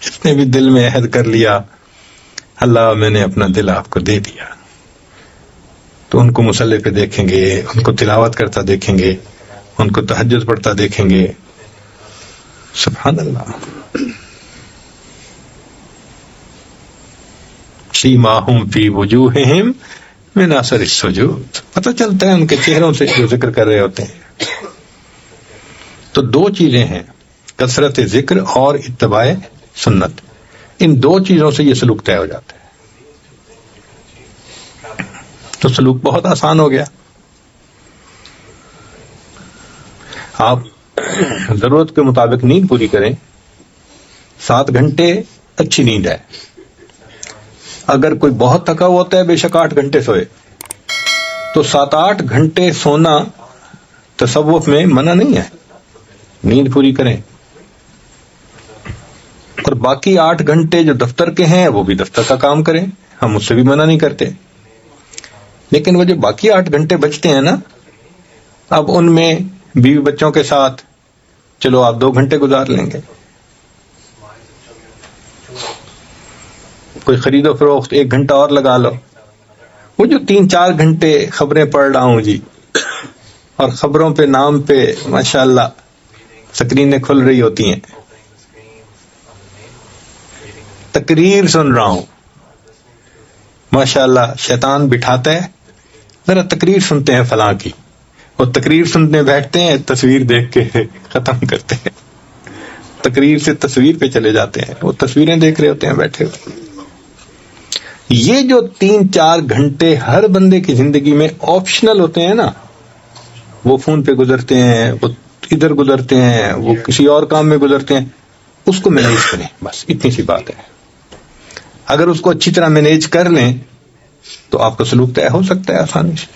اس نے بھی دل میں عہد کر لیا، اللہ میں نے اپنا دل آپ کو دے دیا۔ تو ان کو مصلی پہ دیکھیں گے، ان کو تلاوت کرتا دیکھیں گے، ان کو تہجد پڑھتا دیکھیں گے، سبحان اللہ۔ سیماہم فی وجوہہم من اثر السجود، پتہ چلتا ہے ان کے چہروں سے جو ذکر کر رہے ہوتے ہیں۔ تو دو چیزیں ہیں، کثرت ذکر اور اتباع سنت. ان دو چیزوں سے یہ سلوک طے ہو جاتا ہے. تو سلوک بہت آسان ہو گیا. آپ ضرورت کے مطابق نیند پوری کریں. 7 گھنٹے اچھی نیند ہے. اگر کوئی بہت تھکا ہوا ہوتا ہے بے شک 8 گھنٹے سوئے. تو 7-8 گھنٹے سونا تصوف میں منع نہیں ہے. نیند پوری کریں. اور باقی 8 گھنٹے جو دفتر کے ہیں وہ بھی دفتر کا کام کریں. ہم اس سے بھی منع نہیں کرتے. لیکن وہ جو باقی 8 گھنٹے بچتے ہیں نا، اب ان میں بیوی بچوں کے ساتھ چلو آپ 2 گھنٹے گزار لیں گے. کوئی خرید و فروخت 1 گھنٹہ اور لگا لو. وہ جو 3-4 گھنٹے خبریں پڑھ رہا ہوں جی، اور خبروں پہ نام پہ ماشاءاللہ سکرینیں کھل رہی ہوتی ہیں، تقریر سن رہا ہوں، ماشاءاللہ شیطان بٹھاتا ہے ذرا تقریر سنتے ہیں فلاں کی. وہ تقریر سننے بیٹھتے ہیں، تصویر دیکھ کے ختم کرتے ہیں. تقریر سے تصویر پہ چلے جاتے ہیں، وہ تصویریں دیکھ رہے ہوتے ہیں بیٹھے ہوئے. یہ جو 3-4 گھنٹے ہر بندے کی زندگی میں آپشنل ہوتے ہیں نا، وہ فون پہ گزرتے ہیں، وہ ادھر گزرتے ہیں، وہ کسی اور کام میں گزرتے ہیں، اس کو مینیج کریں. بس اتنی سی بات ہے. اگر اس کو اچھی طرح مینیج کر لیں تو آپ کا سلوک طے ہو سکتا ہے آسانی سے.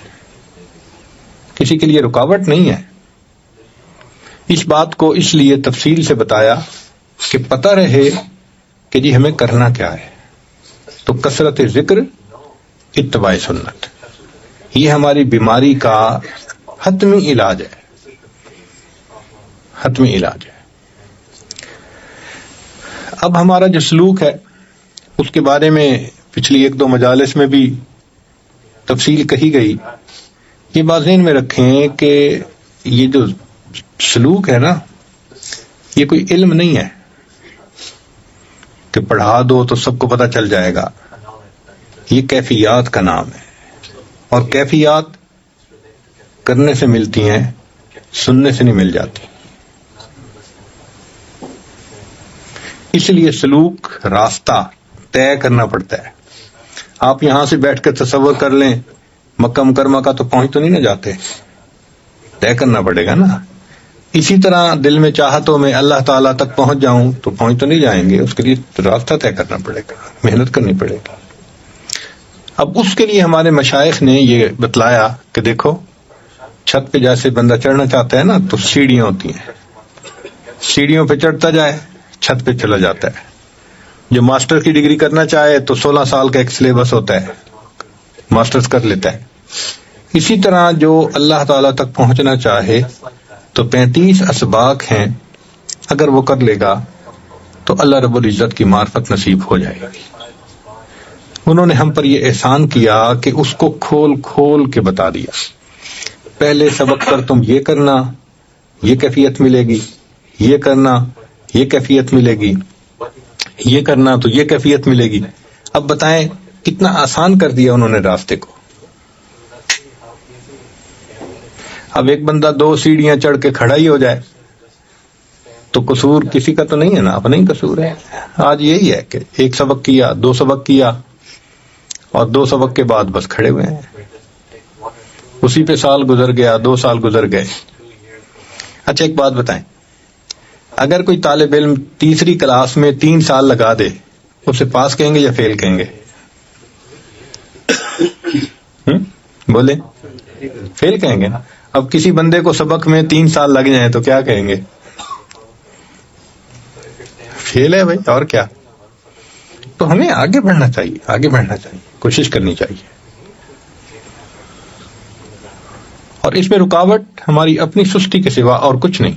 کسی کے لیے رکاوٹ نہیں ہے. اس بات کو اس لیے تفصیل سے بتایا کہ پتہ رہے کہ جی ہمیں کرنا کیا ہے. تو کثرت ذکر، اتباع سنت، یہ ہماری بیماری کا حتمی علاج ہے. حتمی علاج ہے. اب ہمارا جو سلوک ہے اس کے بارے میں پچھلی 1-2 مجالس میں بھی تفصیل کہی گئی. یہ بات ذہن میں رکھیں کہ یہ جو سلوک ہے نا، یہ کوئی علم نہیں ہے کہ پڑھا دو تو سب کو پتہ چل جائے گا. یہ کیفیات کا نام ہے، اور کیفیات کرنے سے ملتی ہیں، سننے سے نہیں مل جاتی. اس لیے سلوک راستہ طے کرنا پڑتا ہے. آپ یہاں سے بیٹھ کر تصور کر لیں مکہ مکرمہ کا تو پہنچ تو نہیں نہ جاتے، طے کرنا پڑے گا نا. اسی طرح دل میں چاہتوں میں اللہ تعالیٰ تک پہنچ جاؤں تو پہنچ تو نہیں جائیں گے. اس کے لیے راستہ طے کرنا پڑے گا، محنت کرنی پڑے گی. اب اس کے لیے ہمارے مشائخ نے یہ بتلایا کہ دیکھو، چھت پہ جیسے بندہ چڑھنا چاہتا ہے نا تو سیڑھیاں ہوتی ہیں، سیڑھیوں پہ چڑھتا جائے چھت پہ چلا جاتا ہے. جو ماسٹر کی ڈگری کرنا چاہے تو 16 سال کا ایک سلیبس ہوتا ہے، ماسٹرز کر لیتا ہے. اسی طرح جو اللہ تعالیٰ تک پہنچنا چاہے تو 35 اسباق ہیں، اگر وہ کر لے گا تو اللہ رب العزت کی معرفت نصیب ہو جائے گی. انہوں نے ہم پر یہ احسان کیا کہ اس کو کھول کھول کے بتا دیا. پہلے سبق پر تم یہ کرنا، یہ کیفیت ملے گی، یہ کرنا، یہ کیفیت ملے گی، یہ کرنا تو یہ کیفیت ملے گی. اب بتائیں کتنا آسان کر دیا انہوں نے راستے کو. اب ایک بندہ 2 سیڑھیاں چڑھ کے کھڑا ہی ہو جائے تو قصور کسی کا تو نہیں ہے نا، اپنا ہی قصور ہے. آج یہی ہے کہ 1 سبق کیا، 2 سبق کیا، اور 2 سبق کے بعد بس کھڑے ہوئے ہیں. اسی پہ سال گزر گیا، 2 سال گزر گئے. اچھا ایک بات بتائیں، اگر کوئی طالب علم تیسری کلاس میں 3 سال لگا دے، اسے پاس کہیں گے یا فیل کہیں گے؟ بولے فیل کہیں گے نا. اب کسی بندے کو سبق میں 3 سال لگ جائیں تو کیا کہیں گے؟ فیل ہے بھائی، اور کیا. تو ہمیں آگے بڑھنا چاہیے، آگے بڑھنا چاہیے، کوشش کرنی چاہیے. اور اس میں رکاوٹ ہماری اپنی سستی کے سوا اور کچھ نہیں.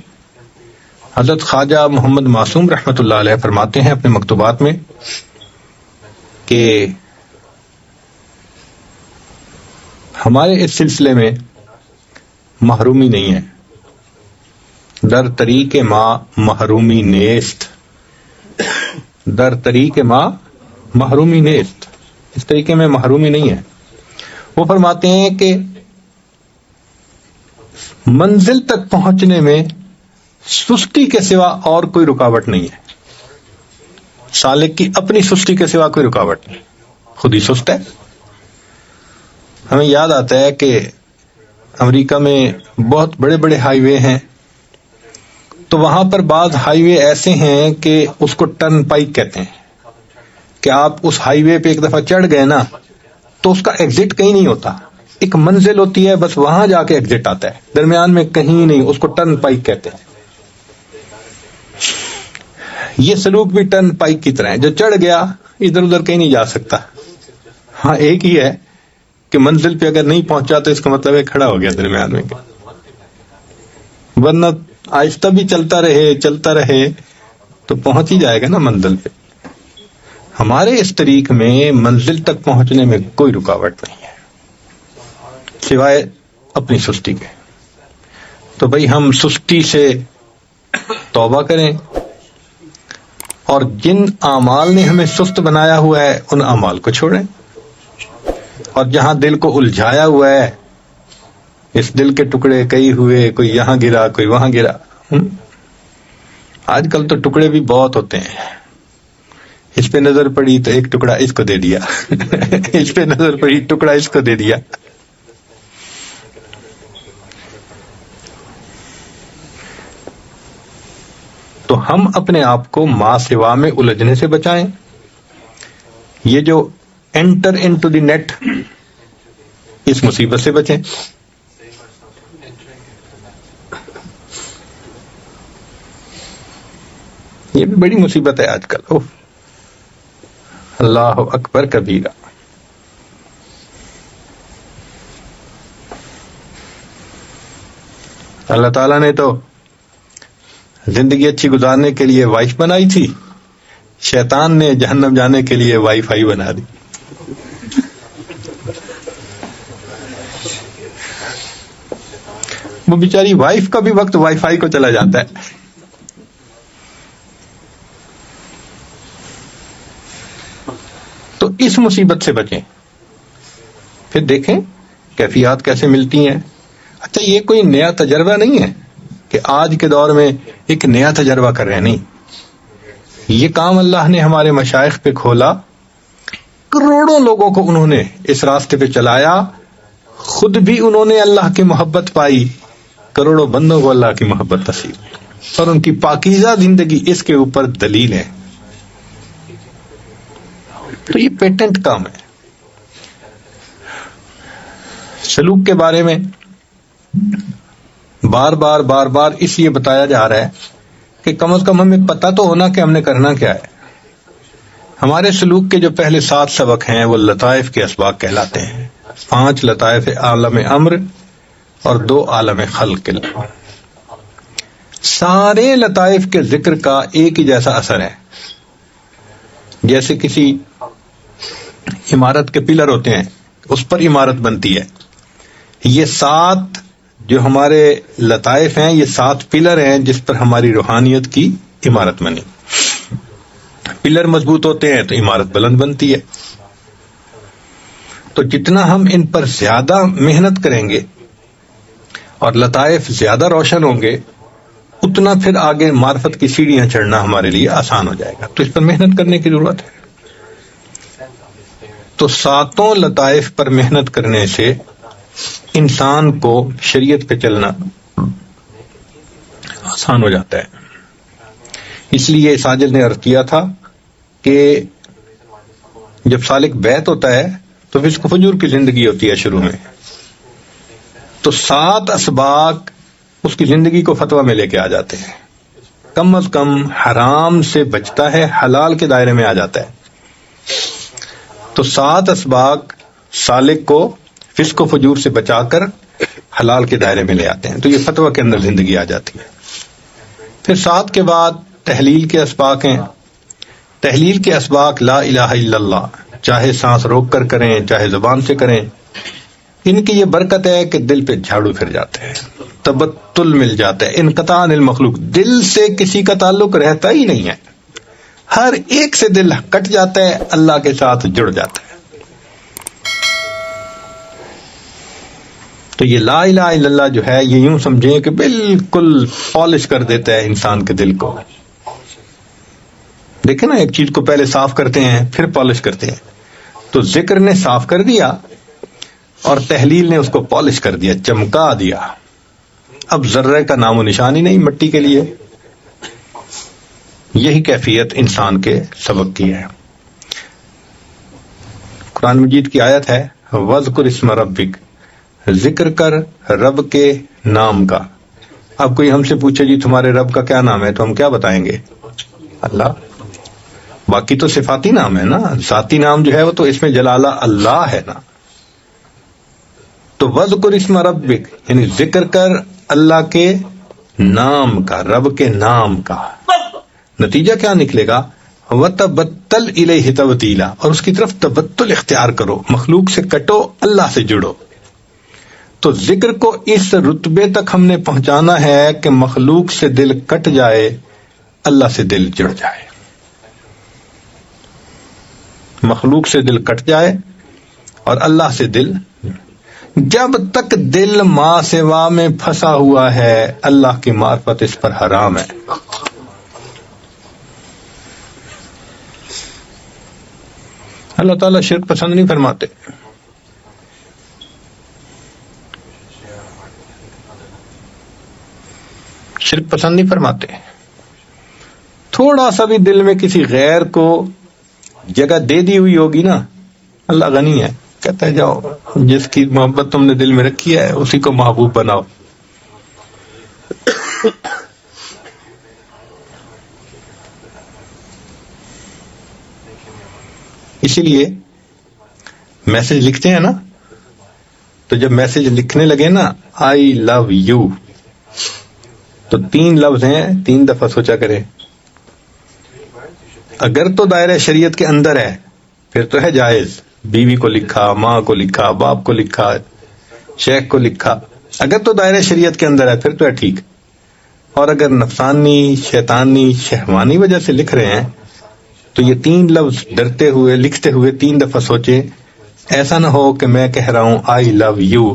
حضرت خواجہ محمد معصوم رحمۃ اللہ علیہ فرماتے ہیں اپنے مکتوبات میں کہ ہمارے اس سلسلے میں محرومی نہیں ہے. در طریق ما محرومی نیست، در طریق ما محرومی نیست، اس طریقے میں محرومی نہیں ہے. وہ فرماتے ہیں کہ منزل تک پہنچنے میں سستی کے سوا اور کوئی رکاوٹ نہیں ہے. سالک کی اپنی سستی کے سوا کوئی رکاوٹ نہیں، خود ہی سست ہے. ہمیں یاد آتا ہے کہ امریکہ میں بہت بڑے بڑے ہائی وے ہیں، تو وہاں پر بعض ہائی وے ایسے ہیں کہ اس کو ٹرن پائک کہتے ہیں، کہ آپ اس ہائی وے پہ ایک دفعہ چڑھ گئے نا تو اس کا ایگزٹ کہیں نہیں ہوتا، ایک منزل ہوتی ہے بس وہاں جا کے ایگزٹ آتا ہے، درمیان میں کہیں نہیں. اس کو ٹرن پائک کہتے ہیں. یہ سلوک بھی ٹرن پائک کی طرح ہے، جو چڑھ گیا ادھر ادھر کہیں نہیں جا سکتا. ہاں ایک ہی ہے کہ منزل پہ اگر نہیں پہنچا تو اس کا مطلب ہے کھڑا ہو گیا درمیان میں، ورنہ آہستہ بھی چلتا رہے تو پہنچ ہی جائے گا نا منزل پہ. ہمارے اس طریق میں منزل تک پہنچنے میں کوئی رکاوٹ نہیں ہے سوائے اپنی سستی کے. تو بھئی ہم سستی سے توبہ کریں، اور جن اعمال نے ہمیں سست بنایا ہوا ہے ان اعمال کو چھوڑیں، اور جہاں دل کو الجھایا ہوا ہے، اس دل کے ٹکڑے کئی ہوئے، کوئی یہاں گرا کوئی وہاں گرا. آج کل تو ٹکڑے بھی بہت ہوتے ہیں، اس پہ نظر پڑی تو ایک ٹکڑا اس کو دے دیا اس پہ نظر پڑی ٹکڑا اس کو دے دیا. تو ہم اپنے آپ کو ما سوا میں الجھنے سے بچائیں. یہ جو انٹر انٹو دی نیٹ، اس مصیبت سے بچیں. یہ بھی بڑی مصیبت ہے آج کل. اللہ اکبر کبیرہ. اللہ تعالیٰ نے تو زندگی اچھی گزارنے کے لیے وائف بنائی تھی، شیطان نے جہنم جانے کے لیے وائی فائی بنا دی. وہ بیچاری وائف کا بھی وقت وائی فائی کو چلا جاتا ہے. تو اس مصیبت سے بچیں. پھر دیکھیں کیفیات کیسے ملتی ہیں. اچھا یہ کوئی نیا تجربہ نہیں ہے کہ آج کے دور میں ایک نیا تجربہ کر رہے ہیں، نہیں. یہ کام اللہ نے ہمارے مشائخ پہ کھولا، کروڑوں لوگوں کو انہوں نے اس راستے پہ چلایا، خود بھی انہوں نے اللہ کی محبت پائی، کروڑوں بندوں کو اللہ کی محبت نصیب، اور ان کی پاکیزہ زندگی اس کے اوپر دلیل ہے. تو یہ پیٹنٹ کام ہے. سلوک کے بارے میں بار بار اس لیے بتایا جا رہا ہے کہ کم از کم ہمیں پتہ تو ہونا کہ ہم نے کرنا کیا ہے. ہمارے سلوک کے جو پہلے 7 سبق ہیں وہ لطائف کے اسباق کہلاتے ہیں. 5 لطائف عالم امر اور 2 عالم خلق کے. سارے لطائف کے ذکر کا ایک ہی جیسا اثر ہے. جیسے کسی عمارت کے پلر ہوتے ہیں، اس پر عمارت بنتی ہے. یہ 7 جو ہمارے لطائف ہیں، یہ 7 پلر ہیں جس پر ہماری روحانیت کی عمارت بنی. پلر مضبوط ہوتے ہیں تو عمارت بلند بنتی ہے. تو جتنا ہم ان پر زیادہ محنت کریں گے اور لطائف زیادہ روشن ہوں گے، اتنا پھر آگے معرفت کی سیڑھیاں چڑھنا ہمارے لیے آسان ہو جائے گا. تو اس پر محنت کرنے کی ضرورت ہے. تو 7 لطائف پر محنت کرنے سے انسان کو شریعت پہ چلنا آسان ہو جاتا ہے. اس لیے ساجد نے عرض کیا تھا کہ جب سالک بیت ہوتا ہے تو پھر اس کو فجور کی زندگی ہوتی ہے شروع میں. تو 7 اسباق اس کی زندگی کو فتویٰ میں لے کے آ جاتے ہیں. کم از کم حرام سے بچتا ہے، حلال کے دائرے میں آ جاتا ہے. تو 7 اسباق سالک کو فسق و فجور سے بچا کر حلال کے دائرے میں لے آتے ہیں. تو یہ فتویٰ کے اندر زندگی آ جاتی ہے. پھر 7 کے بعد تحلیل کے اسباق ہیں. تحلیل کے اسباق لا الہ الا اللہ، چاہے سانس روک کر کریں چاہے زبان سے کریں. ان کی یہ برکت ہے کہ دل پہ جھاڑو پھر جاتے ہیں، تبتل مل جاتا ہے، انقطاع عن المخلوق، دل سے کسی کا تعلق رہتا ہی نہیں ہے. ہر ایک سے دل کٹ جاتا ہے، اللہ کے ساتھ جڑ جاتا ہے. تو یہ لا الہ الا اللہ جو ہے یہ یوں سمجھیں کہ بالکل پالش کر دیتا ہے انسان کے دل کو. دیکھیں نا ایک چیز کو پہلے صاف کرتے ہیں پھر پالش کرتے ہیں. تو ذکر نے صاف کر دیا اور تحلیل نے اس کو پالش کر دیا، چمکا دیا. اب ذرے کا نام و نشان ہی نہیں مٹی کے لیے. یہی کیفیت انسان کے سبق کی ہے. قرآن مجید کی آیت ہے وَاذْكُرِ اسْمَ رَبِّكَ، ذکر کر رب کے نام کا. اب کوئی ہم سے پوچھے جی تمہارے رب کا کیا نام ہے تو ہم کیا بتائیں گے؟ اللہ. باقی تو صفاتی نام ہے نا، ذاتی نام جو ہے وہ تو اس میں جلالہ اللہ ہے نا. تو وَاذْكُرِ اسْمَ رَبِّكَ یعنی ذکر کر اللہ کے نام کا، رب کے نام کا. نتیجہ کیا نکلے گا؟ وَتَبَتَّلْ إِلَيْهِ تَبْتِيلًا، اور اس کی طرف تبتل اختیار کرو، مخلوق سے کٹو، اللہ سے جڑو. تو ذکر کو اس رتبے تک ہم نے پہنچانا ہے کہ مخلوق سے دل کٹ جائے، اللہ سے دل جڑ جائے. مخلوق سے دل کٹ جائے اور اللہ سے دل. جب تک دل ما سوا میں پھنسا ہوا ہے اللہ کی معرفت اس پر حرام ہے. اللہ تعالیٰ شرک پسند نہیں فرماتے. شرک پسند نہیں فرماتے. تھوڑا سا بھی دل میں کسی غیر کو جگہ دے دی ہوئی ہوگی نا، اللہ غنی ہے، کہتا ہے جاؤ جس کی محبت تم نے دل میں رکھی ہے اسی کو محبوب بناؤ. اسی لیے میسج لکھتے ہیں نا، تو جب میسج لکھنے لگے نا آئی لو یو، تو 3 لفظ ہیں، 3 دفعہ سوچا کریں. اگر تو دائرہ شریعت کے اندر ہے پھر تو ہے جائز، بیوی کو لکھا، ماں کو لکھا، باپ کو لکھا، شیخ کو لکھا. اگر تو دائرہ شریعت کے اندر ہے پھر تو ہے ٹھیک. اور اگر نفسانی، شیطانی، شہوانی وجہ سے لکھ رہے ہیں تو یہ 3 لفظ ڈرتے ہوئے لکھتے ہوئے 3 دفعہ سوچیں. ایسا نہ ہو کہ میں کہہ رہا ہوں آئی لو یو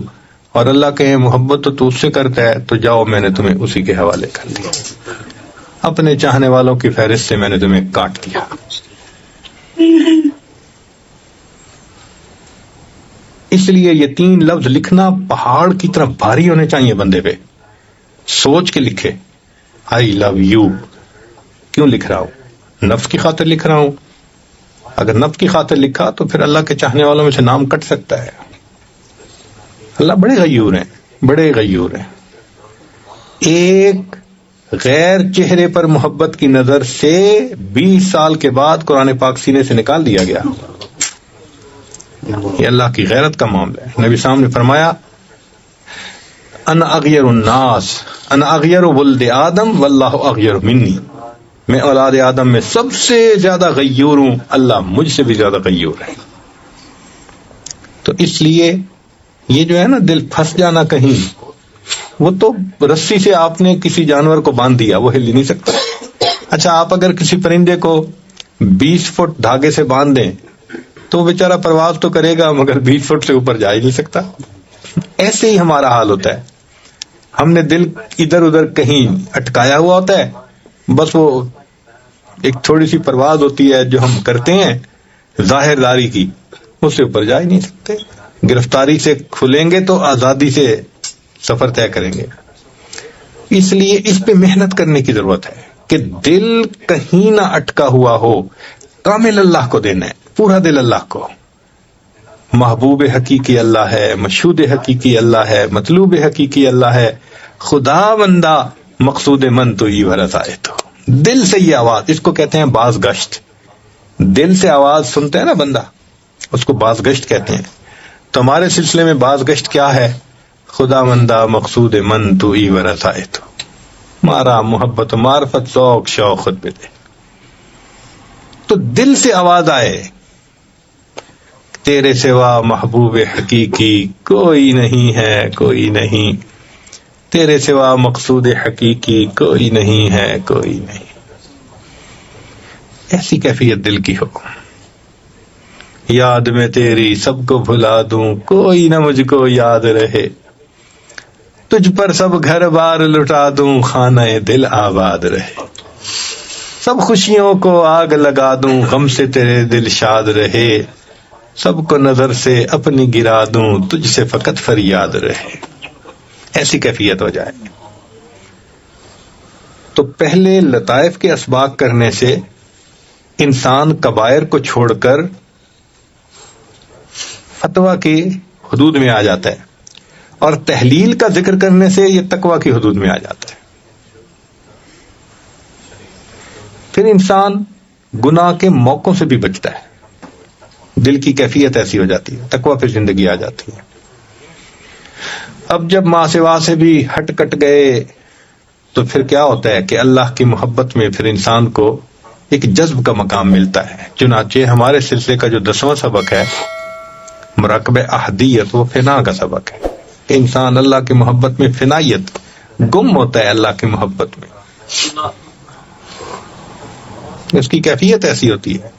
اور اللہ کہے محبت تو اس سے کرتا ہے تو جاؤ میں نے تمہیں اسی کے حوالے کر دیا، اپنے چاہنے والوں کی فہرست سے میں نے تمہیں کاٹ دیا. اس لیے یہ 3 لفظ لکھنا پہاڑ کی طرح بھاری ہونے چاہیے بندے پہ. سوچ کے لکھے آئی لو یو. کیوں لکھ رہا ہوں؟ نفس کی خاطر لکھ رہا ہوں. اگر نفس کی خاطر لکھا تو پھر اللہ کے چاہنے والوں میں سے نام کٹ سکتا ہے. اللہ بڑے غیور ہیں، بڑے غیور ہیں. ایک غیر چہرے پر محبت کی نظر سے 20 سال کے بعد قرآن پاک سینے سے نکال دیا گیا. یہ اللہ کی غیرت کا معاملہ ہے. نبی صاحب نے فرمایا انا اغیر الناس، انا اغیر ولد آدم واللہ اغیر منی، میں اولاد آدم میں سب سے زیادہ غیور ہوں، اللہ مجھ سے بھی زیادہ غیور ہے. تو اس لیے یہ جو ہے نا دل پھنس جانا کہیں، وہ تو رسی سے آپ نے کسی جانور کو باندھ دیا، وہ ہل ہی نہیں سکتا. اچھا آپ اگر کسی پرندے کو 20 فٹ دھاگے سے باندھ دیں تو وہ بیچارہ پرواز تو کرے گا مگر 20 فٹ سے اوپر جا ہی نہیں سکتا. ایسے ہی ہمارا حال ہوتا ہے. ہم نے دل ادھر ادھر کہیں اٹکایا ہوا ہوتا ہے، بس وہ ایک تھوڑی سی پرواز ہوتی ہے جو ہم کرتے ہیں ظاہر داری کی، اس سے اوپر جا ہی نہیں سکتے. گرفتاری سے کھلیں گے تو آزادی سے سفر طے کریں گے. اس لیے اس پہ محنت کرنے کی ضرورت ہے کہ دل کہیں نہ اٹکا ہوا ہو. کامل اللہ کو دینا ہے، پورا دل اللہ کو. محبوب حقیقی اللہ ہے، مشہود حقیقی اللہ ہے، مطلوب حقیقی اللہ ہے، خدا بندہ مقصود من تو ہی ورثائے. تو دل سے یہ آواز، اس کو کہتے ہیں باز گشت. دل سے آواز سنتے ہیں نا بندہ، اس کو باز گشت کہتے ہیں. تو ہمارے سلسلے میں باز گشت کیا ہے؟ خدا بندہ مقصود من تو ہی ورثائے. تو مارا محبت و معرفت ذوق شوق خود پہ دے. تو دل سے آواز آئے تیرے سوا محبوب حقیقی کوئی نہیں ہے، کوئی نہیں، تیرے سوا مقصود حقیقی کوئی نہیں ہے، کوئی نہیں. ایسی کیفیت دل کی ہو. یاد میں تیری سب کو بھلا دوں، کوئی نہ مجھ کو یاد رہے. تجھ پر سب گھر بار لٹا دوں خانہ دل آباد رہے، سب خوشیوں کو آگ لگا دوں غم سے تیرے دل شاد رہے، سب کو نظر سے اپنی گرا دوں تجھ سے فقط فریاد رہے، ایسی کیفیت ہو جائے۔ تو پہلے لطائف کے اسباق کرنے سے انسان کبائر کو چھوڑ کر فتویٰ کی حدود میں آ جاتا ہے، اور تحلیل کا ذکر کرنے سے یہ تقویٰ کی حدود میں آ جاتا ہے۔ پھر انسان گناہ کے موقعوں سے بھی بچتا ہے، دل کی کیفیت ایسی ہو جاتی ہے، تقویٰ پھر زندگی آ جاتی ہے۔ اب جب ماں سوا سے بھی ہٹ کٹ گئے تو پھر کیا ہوتا ہے کہ اللہ کی محبت میں پھر انسان کو ایک جذب کا مقام ملتا ہے۔ چنانچہ ہمارے سلسلے کا جو 10واں سبق ہے مراقبہ احدیت، وہ فنا کا سبق ہے کہ انسان اللہ کی محبت میں فنائیت، گم ہوتا ہے اللہ کی محبت میں، اس کی کیفیت ایسی ہوتی ہے۔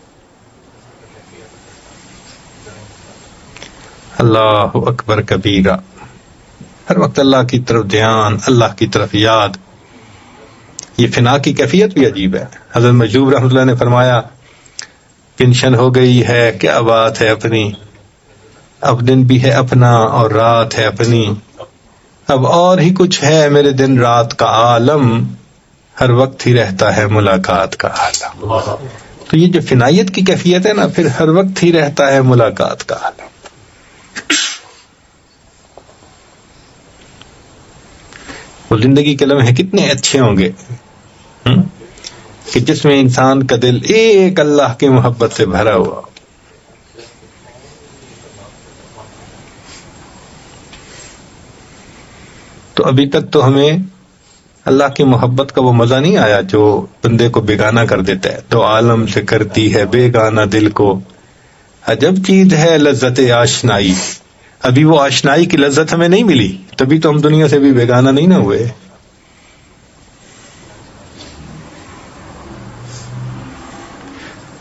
اللہ اکبر کبیرہ، ہر وقت اللہ کی طرف دھیان، اللہ کی طرف یاد، یہ فنا کی کیفیت بھی عجیب ہے۔ حضرت مجذوب رحمۃ اللہ نے فرمایا پینشن ہو گئی ہے، کیا بات ہے اپنی، اب دن بھی ہے اپنا اور رات ہے اپنی، اب اور ہی کچھ ہے میرے دن رات کا عالم، ہر وقت ہی رہتا ہے ملاقات کا عالم۔ تو یہ جو فنائیت کی کیفیت ہے نا، پھر ہر وقت ہی رہتا ہے ملاقات کا عالم۔ وہ زندگی کے لمحے کتنے اچھے ہوں گے کہ جس میں انسان کا دل ایک اللہ کی محبت سے بھرا ہوا۔ تو ابھی تک تو ہمیں اللہ کی محبت کا وہ مزہ نہیں آیا جو بندے کو بیگانہ کر دیتا ہے، تو عالم سے کرتی ہے بیگانہ دل کو، عجب چیز ہے لذت آشنائی۔ ابھی وہ آشنائی کی لذت ہمیں نہیں ملی، تبھی تو ہم دنیا سے بھی بیگانہ نہیں نہ ہوئے۔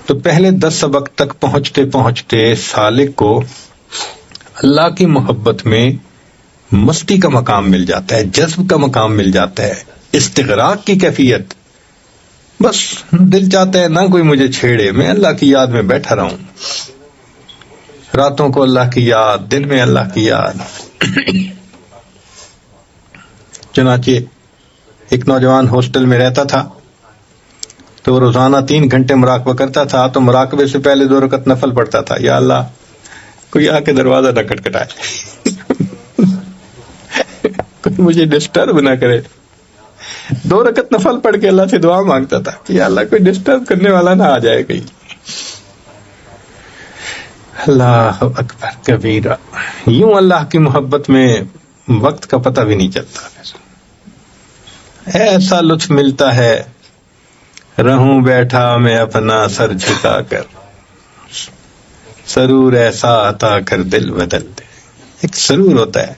تو پہلے 10 سبق تک پہنچتے پہنچتے سالک کو اللہ کی محبت میں مستی کا مقام مل جاتا ہے، جذب کا مقام مل جاتا ہے، استغراق کی کیفیت۔ بس دل چاہتا ہے نہ کوئی مجھے چھیڑے، میں اللہ کی یاد میں بیٹھا رہوں، راتوں کو اللہ کی یاد، دن میں اللہ کی یاد۔ چنانچہ ایک نوجوان ہاسٹل میں رہتا تھا، تو وہ روزانہ 3 گھنٹے مراقبہ کرتا تھا، تو مراقبے سے پہلے 2 رکعت نفل پڑھتا تھا، یا اللہ کوئی آ کے دروازہ نہ کھٹکھٹائے، کوئی مجھے ڈسٹرب نہ کرے۔ 2 رکعت نفل پڑھ کے اللہ سے دعا مانگتا تھا کہ یا اللہ کوئی ڈسٹرب کرنے والا نہ آ جائے کہیں۔ اللہ اکبر کبیرہ، یوں اللہ کی محبت میں وقت کا پتہ بھی نہیں چلتا، ایسا لطف ملتا ہے، رہوں بیٹھا میں اپنا سر جھکا کر، سرور ایسا عطا کر دل بدل دے۔ ایک سرور ہوتا ہے،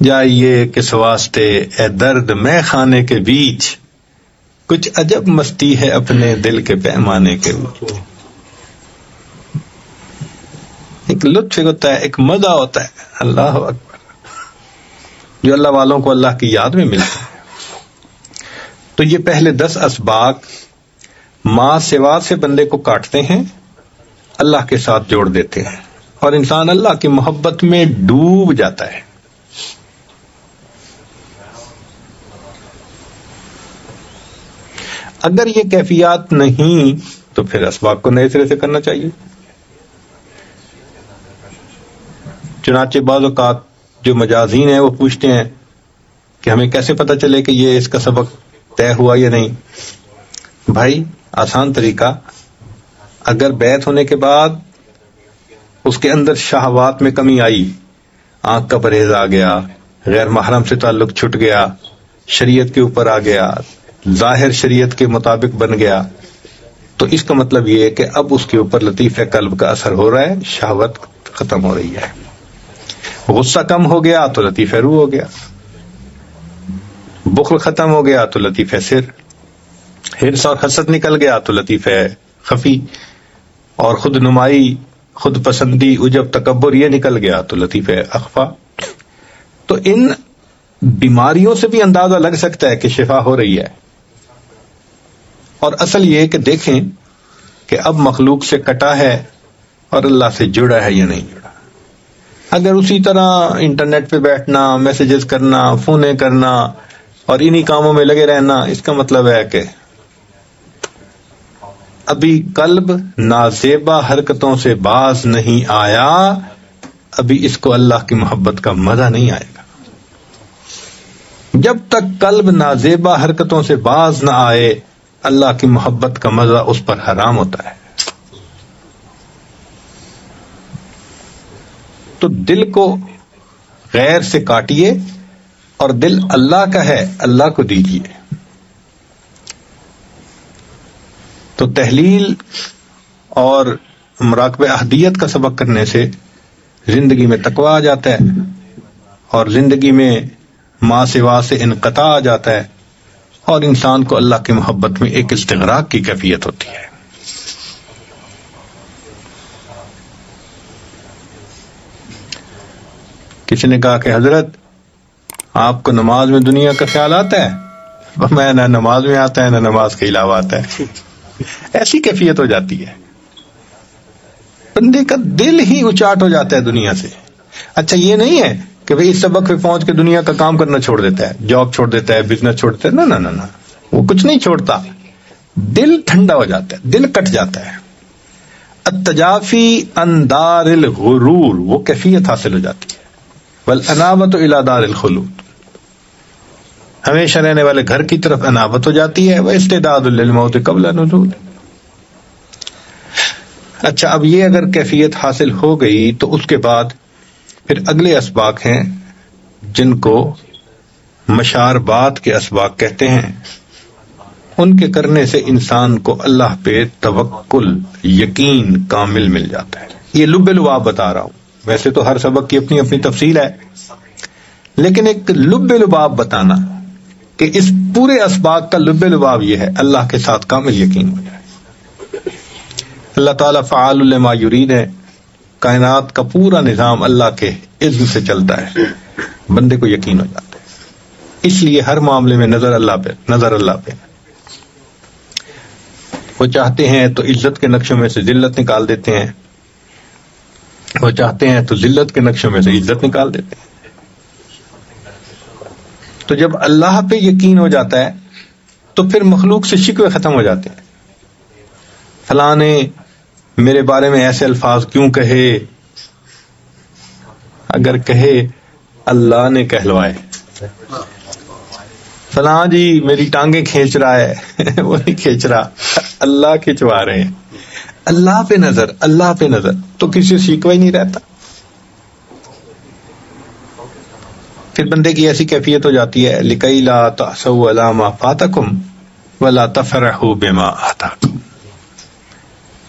جائیے کس واسطے اے درد میں خانے کے بیچ، کچھ عجب مستی ہے اپنے دل کے پیمانے کے بیچ۔ ایک لطف ہوتا ہے، ایک مزہ ہوتا ہے، اللہ اکبر، جو اللہ والوں کو اللہ کی یاد میں ملتا ہے۔ تو یہ پہلے 10 اسباق ماں سوا سے بندے کو کاٹتے ہیں، اللہ کے ساتھ جوڑ دیتے ہیں، اور انسان اللہ کی محبت میں ڈوب جاتا ہے۔ اگر یہ کیفیات نہیں تو پھر اسباق کو نئے سرے سے کرنا چاہیے۔ چنانچہ بعض اوقات جو مجازین ہیں وہ پوچھتے ہیں کہ ہمیں کیسے پتہ چلے کہ یہ اس کا سبق طے ہوا یا نہیں؟ بھائی آسان طریقہ، اگر بیعت ہونے کے بعد اس کے اندر شہوات میں کمی آئی، آنکھ کا پرہیز آ گیا، غیر محرم سے تعلق چھٹ گیا، شریعت کے اوپر آ گیا، ظاہر شریعت کے مطابق بن گیا، تو اس کا مطلب یہ ہے کہ اب اس کے اوپر لطیف قلب کا اثر ہو رہا ہے، شہوت ختم ہو رہی ہے۔ غصہ کم ہو گیا تو لطیف روح ہو گیا، بخل ختم ہو گیا تو لطیف سر، حرص اور حسد نکل گیا تو لطیف خفی، اور خود نمائی، خود پسندی، عجب، تکبر یہ نکل گیا تو لطیف اخفا۔ تو ان بیماریوں سے بھی اندازہ لگ سکتا ہے کہ شفا ہو رہی ہے، اور اصل یہ کہ دیکھیں کہ اب مخلوق سے کٹا ہے اور اللہ سے جڑا ہے یا نہیں جڑا۔ اگر اسی طرح انٹرنیٹ پہ بیٹھنا، میسیجز کرنا، فونے کرنا اور انہی کاموں میں لگے رہنا، اس کا مطلب ہے کہ ابھی قلب نازیبا حرکتوں سے باز نہیں آیا، ابھی اس کو اللہ کی محبت کا مزہ نہیں آئے گا۔ جب تک قلب نازیبا حرکتوں سے باز نہ آئے، اللہ کی محبت کا مزہ اس پر حرام ہوتا ہے۔ تو دل کو غیر سے کاٹیے، اور دل اللہ کا ہے، اللہ کو دیجیے۔ تو تحلیل اور مراقبہ احدیت کا سبق کرنے سے زندگی میں تقویٰ آ جاتا ہے، اور زندگی میں ما سوا سے انقطاع آ جاتا ہے، اور انسان کو اللہ کی محبت میں ایک استغراق کی کیفیت ہوتی ہے۔ کسی نے کہا کہ حضرت آپ کو نماز میں دنیا کا خیال آتا ہے؟ میں نہ نماز میں آتا ہے نہ نماز کے علاوہ آتا ہے۔ ایسی کیفیت ہو جاتی ہے، بندے کا دل ہی اچاٹ ہو جاتا ہے دنیا سے۔ اچھا یہ نہیں ہے کہ بھئی اس سبق پہ پہنچ کے دنیا کا کام کرنا چھوڑ دیتا ہے، جاب چھوڑ دیتا ہے، بزنس چھوڑ دیتا ہے، نہ، وہ کچھ نہیں چھوڑتا، دل ٹھنڈا ہو جاتا ہے، دل کٹ جاتا ہے۔ التجافی عن دار الغرور، وہ کیفیت حاصل ہو جاتی ہے۔ والانابۃ الی دار الخلود، ہمیشہ رہنے والے گھر کی طرف انابت ہو جاتی ہے۔ واستعداد للموت قبل نزول۔ اچھا اب یہ اگر کیفیت حاصل ہو گئی تو اس کے بعد پھر اگلے اسباق ہیں جن کو مشاربات کے اسباق کہتے ہیں۔ ان کے کرنے سے انسان کو اللہ پہ توکل، یقین کامل مل جاتا ہے۔ یہ لب لباب بتا رہا ہوں، ویسے تو ہر سبق کی اپنی اپنی تفصیل ہے، لیکن ایک لب لباب بتانا کہ اس پورے اسباق کا لب لباب یہ ہے، اللہ کے ساتھ کامل یقین ہو جائے۔ اللہ تعالیٰ فعال لما یرید ہے، کائنات کا پورا نظام اللہ کے اذن سے چلتا ہے، بندے کو یقین ہو جاتا ہے۔ اس لیے ہر معاملے میں نظر اللہ پہ۔ وہ چاہتے ہیں تو عزت کے نقشوں میں سے ذلت نکال دیتے ہیں، وہ چاہتے ہیں تو ذلت کے نقشوں میں سے عزت نکال دیتے ہیں۔ تو جب اللہ پہ یقین ہو جاتا ہے تو پھر مخلوق سے شکوے ختم ہو جاتے ہیں۔ فلاں نے میرے بارے میں ایسے الفاظ کیوں کہے؟ اگر کہے اللہ نے کہلوائے، فلاں جی میری ٹانگیں کھینچ رہا ہے، وہ نہیں کھینچ رہا، اللہ کھینچوا رہے ہیں۔ اللہ پہ نظر تو کسی سے شکوہ ہی نہیں رہتا۔ پھر بندے کی ایسی کیفیت ہو جاتی ہے لِكَيْ لَا تَأْسَوْا عَلَىٰ مَا فَاتَكُمْ وَلَا تَفْرَحُوا بِمَا آتَاكُمْ۔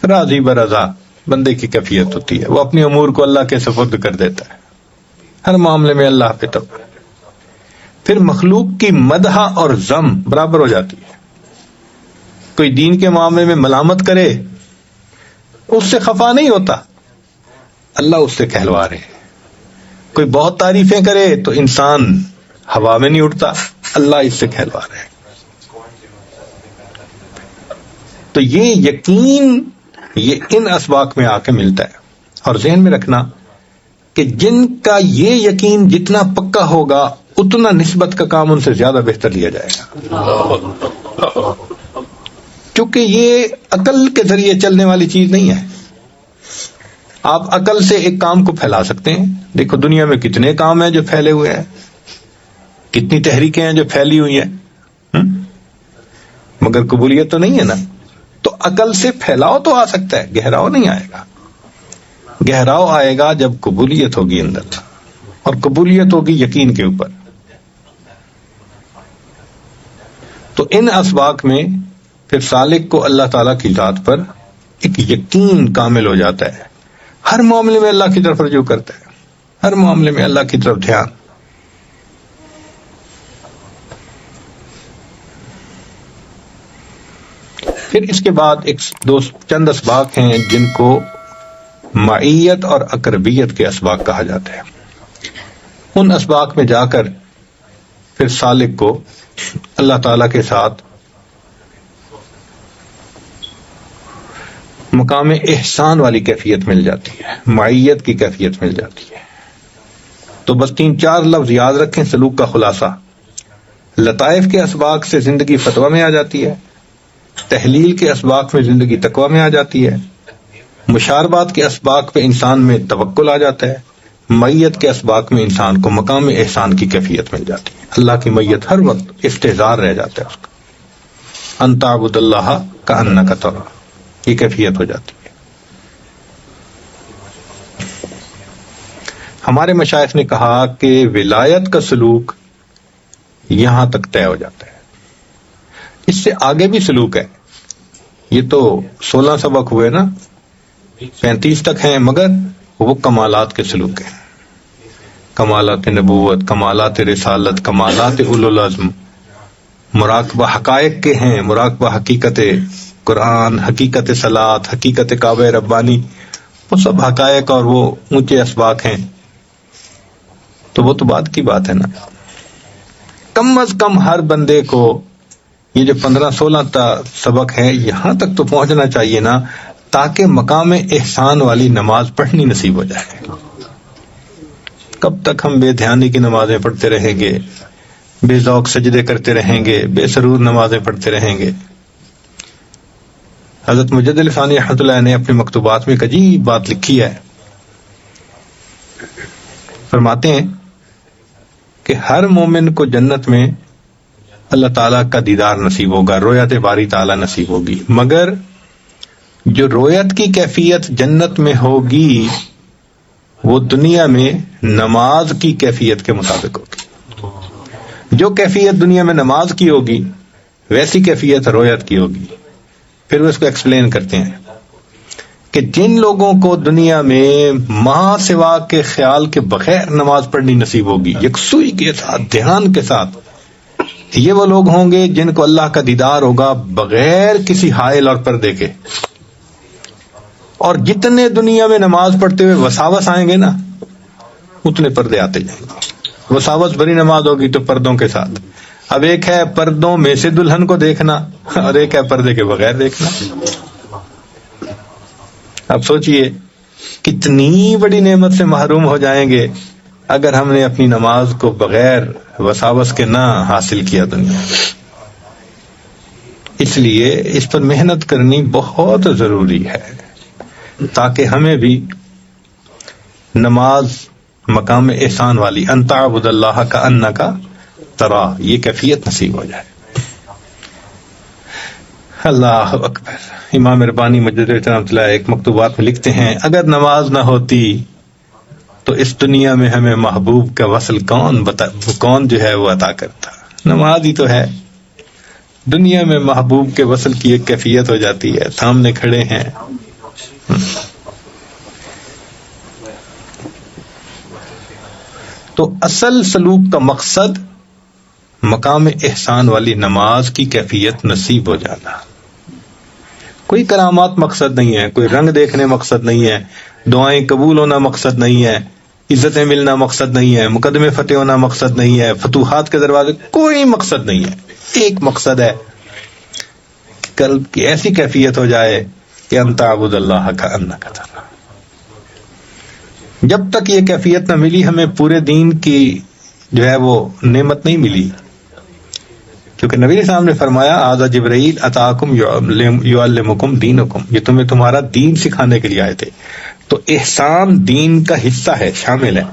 راضی برضا بندے کی کیفیت ہوتی ہے، وہ اپنے امور کو اللہ کے سپرد کر دیتا ہے، ہر معاملے میں اللہ پہ توکل۔ پھر مخلوق کی مدح اور ذم برابر ہو جاتی ہے۔ کوئی دین کے معاملے میں ملامت کرے، اس سے خفا نہیں ہوتا، اللہ اس سے کہلوا رہے ہیں۔ کوئی بہت تعریفیں کرے تو انسان ہوا میں نہیں اٹھتا، اللہ اس سے کہلوا رہے ہیں۔ تو یہ یقین یہ ان اسباق میں آ کے ملتا ہے۔ اور ذہن میں رکھنا کہ جن کا یہ یقین جتنا پکا ہوگا اتنا نسبت کا کام ان سے زیادہ بہتر لیا جائے گا، کیونکہ یہ عقل کے ذریعے چلنے والی چیز نہیں ہے۔ آپ عقل سے ایک کام کو پھیلا سکتے ہیں، دیکھو دنیا میں کتنے کام ہیں جو پھیلے ہوئے ہیں، کتنی تحریکیں ہیں جو پھیلی ہوئی ہیں، مگر قبولیت تو نہیں ہے نا۔ تو عقل سے پھیلاؤ تو آ سکتا ہے، گہراؤ نہیں آئے گا۔ گہراؤ آئے گا جب قبولیت ہوگی اندر، اور قبولیت ہوگی یقین کے اوپر۔ تو ان اسباق میں پھر سالک کو اللہ تعالیٰ کی ذات پر ایک یقین کامل ہو جاتا ہے، ہر معاملے میں اللہ کی طرف رجوع کرتا ہے، ہر معاملے میں اللہ کی طرف دھیان۔ پھر اس کے بعد چند اسباق ہیں جن کو معیت اور اقربیت کے اسباق کہا جاتا ہے۔ ان اسباق میں جا کر پھر سالک کو اللہ تعالیٰ کے ساتھ مقام احسان والی کیفیت مل جاتی ہے، معیت کی کیفیت مل جاتی ہے۔ تو بس 3-4 لفظ یاد رکھیں سلوک کا خلاصہ۔ لطائف کے اسباق سے زندگی فتویٰ میں آ جاتی ہے، تحلیل کے اسباق میں زندگی تقویٰ میں آ جاتی ہے، مشاربات کے اسباق پہ انسان میں توکل آ جاتا ہے، میت کے اسباق میں انسان کو مقام احسان کی کیفیت مل جاتی ہے۔ اللہ کی میت ہر وقت استحضار رہ جاتا ہے اس کا، ان تعبد اللہ کأنک تراہ، یہ کیفیت ہو جاتی ہے۔ ہمارے مشائخ نے کہا کہ ولایت کا سلوک یہاں تک طے ہو جاتا ہے، اس سے آگے بھی سلوک ہے۔ یہ تو 16 سبق ہوئے نا، 35 تک ہیں، مگر وہ کمالات کے سلوک ہیں، کمالات نبوت، کمالات رسالت، کمالات اولو العزم، مراقبہ حقائق کے ہیں، مراقبہ حقیقت قرآن، حقیقت صلاۃ، حقیقت کعبہ ربانی، وہ سب حقائق اور وہ اونچے اسباق ہیں۔ تو وہ تو بعد کی بات ہے نا، کم از کم ہر بندے کو یہ جو 15-16 سبق ہیں یہاں تک تو پہنچنا چاہیے نا، تاکہ مقام احسان والی نماز پڑھنی نصیب ہو جائے۔ کب تک ہم بے دھیانی کی نمازیں پڑھتے رہیں گے، بے ذوق سجدے کرتے رہیں گے، بے سرور نمازیں پڑھتے رہیں گے؟ حضرت مجد الفانی رحمۃ اللہ نے اپنی مکتوبات میں ایک عجیب بات لکھی ہے، فرماتے ہیں کہ ہر مومن کو جنت میں اللہ تعالیٰ کا دیدار نصیب ہوگا، رویت باری تعالیٰ نصیب ہوگی، مگر جو رویت کی کیفیت جنت میں ہوگی وہ دنیا میں نماز کی کیفیت کے مطابق ہوگی۔ جو کیفیت دنیا میں نماز کی ہوگی ویسی کیفیت رویت کی ہوگی۔ پھر وہ اس کو ایکسپلین کرتے ہیں کہ جن لوگوں کو دنیا میں ماں سوا کے خیال کے بغیر نماز پڑھنی نصیب ہوگی، یکسوئی کے ساتھ، دھیان کے ساتھ، یہ وہ لوگ ہوں گے جن کو اللہ کا دیدار ہوگا بغیر کسی حائل اور پردے کے۔ اور جتنے دنیا میں نماز پڑھتے ہوئے وساوس آئیں گے نا، اتنے پردے آتے جائیں گے۔ وساوس بھری نماز ہوگی تو پردوں کے ساتھ۔ اب ایک ہے پردوں میں سے دلہن کو دیکھنا اور ایک ہے پردے کے بغیر دیکھنا۔ اب سوچئے کتنی بڑی نعمت سے محروم ہو جائیں گے اگر ہم نے اپنی نماز کو بغیر وساوس کے نہ حاصل کیا دنیا۔ اس لیے اس پر محنت کرنی بہت ضروری ہے تاکہ ہمیں بھی نماز مقام احسان والی ان تعبد اللہ کأنک تراہ یہ کیفیت نصیب ہو جائے۔ اللہ اکبر۔ امام ربانی مجد رحمۃ اللہ ایک مکتوبات میں لکھتے ہیں، اگر نماز نہ ہوتی تو اس دنیا میں ہمیں محبوب کا وصل کون جو ہے وہ عطا کرتا؟ نماز ہی تو ہے۔ دنیا میں محبوب کے وصل کی ایک کیفیت ہو جاتی ہے، سامنے کھڑے ہیں۔ تو اصل سلوک کا مقصد مقام احسان والی نماز کی کیفیت نصیب ہو جانا۔ کوئی کرامات مقصد نہیں ہے، کوئی رنگ دیکھنے مقصد نہیں ہے، دعائیں قبول ہونا مقصد نہیں ہے، عزتیں ملنا مقصد نہیں ہے، مقدمے فتح ہونا مقصد نہیں ہے، فتوحات کے دروازے، کوئی مقصد نہیں ہے۔ ایک مقصد ہے کہ قلب کی ایسی کیفیت ہو جائے کہ ان تعبد اللہ کأنک تراہ۔ جب تک یہ کیفیت نہ ملی ہمیں پورے دین کی جو ہے وہ نعمت نہیں ملی، کیونکہ نبی صاحب نے فرمایا آذا جبرائیل اتاکم یعلمکم دینکم، یہ تمہیں تمہارا دین سکھانے کے لیے آئے تھے۔ تو احسان دین کا حصہ ہے، شامل ہے۔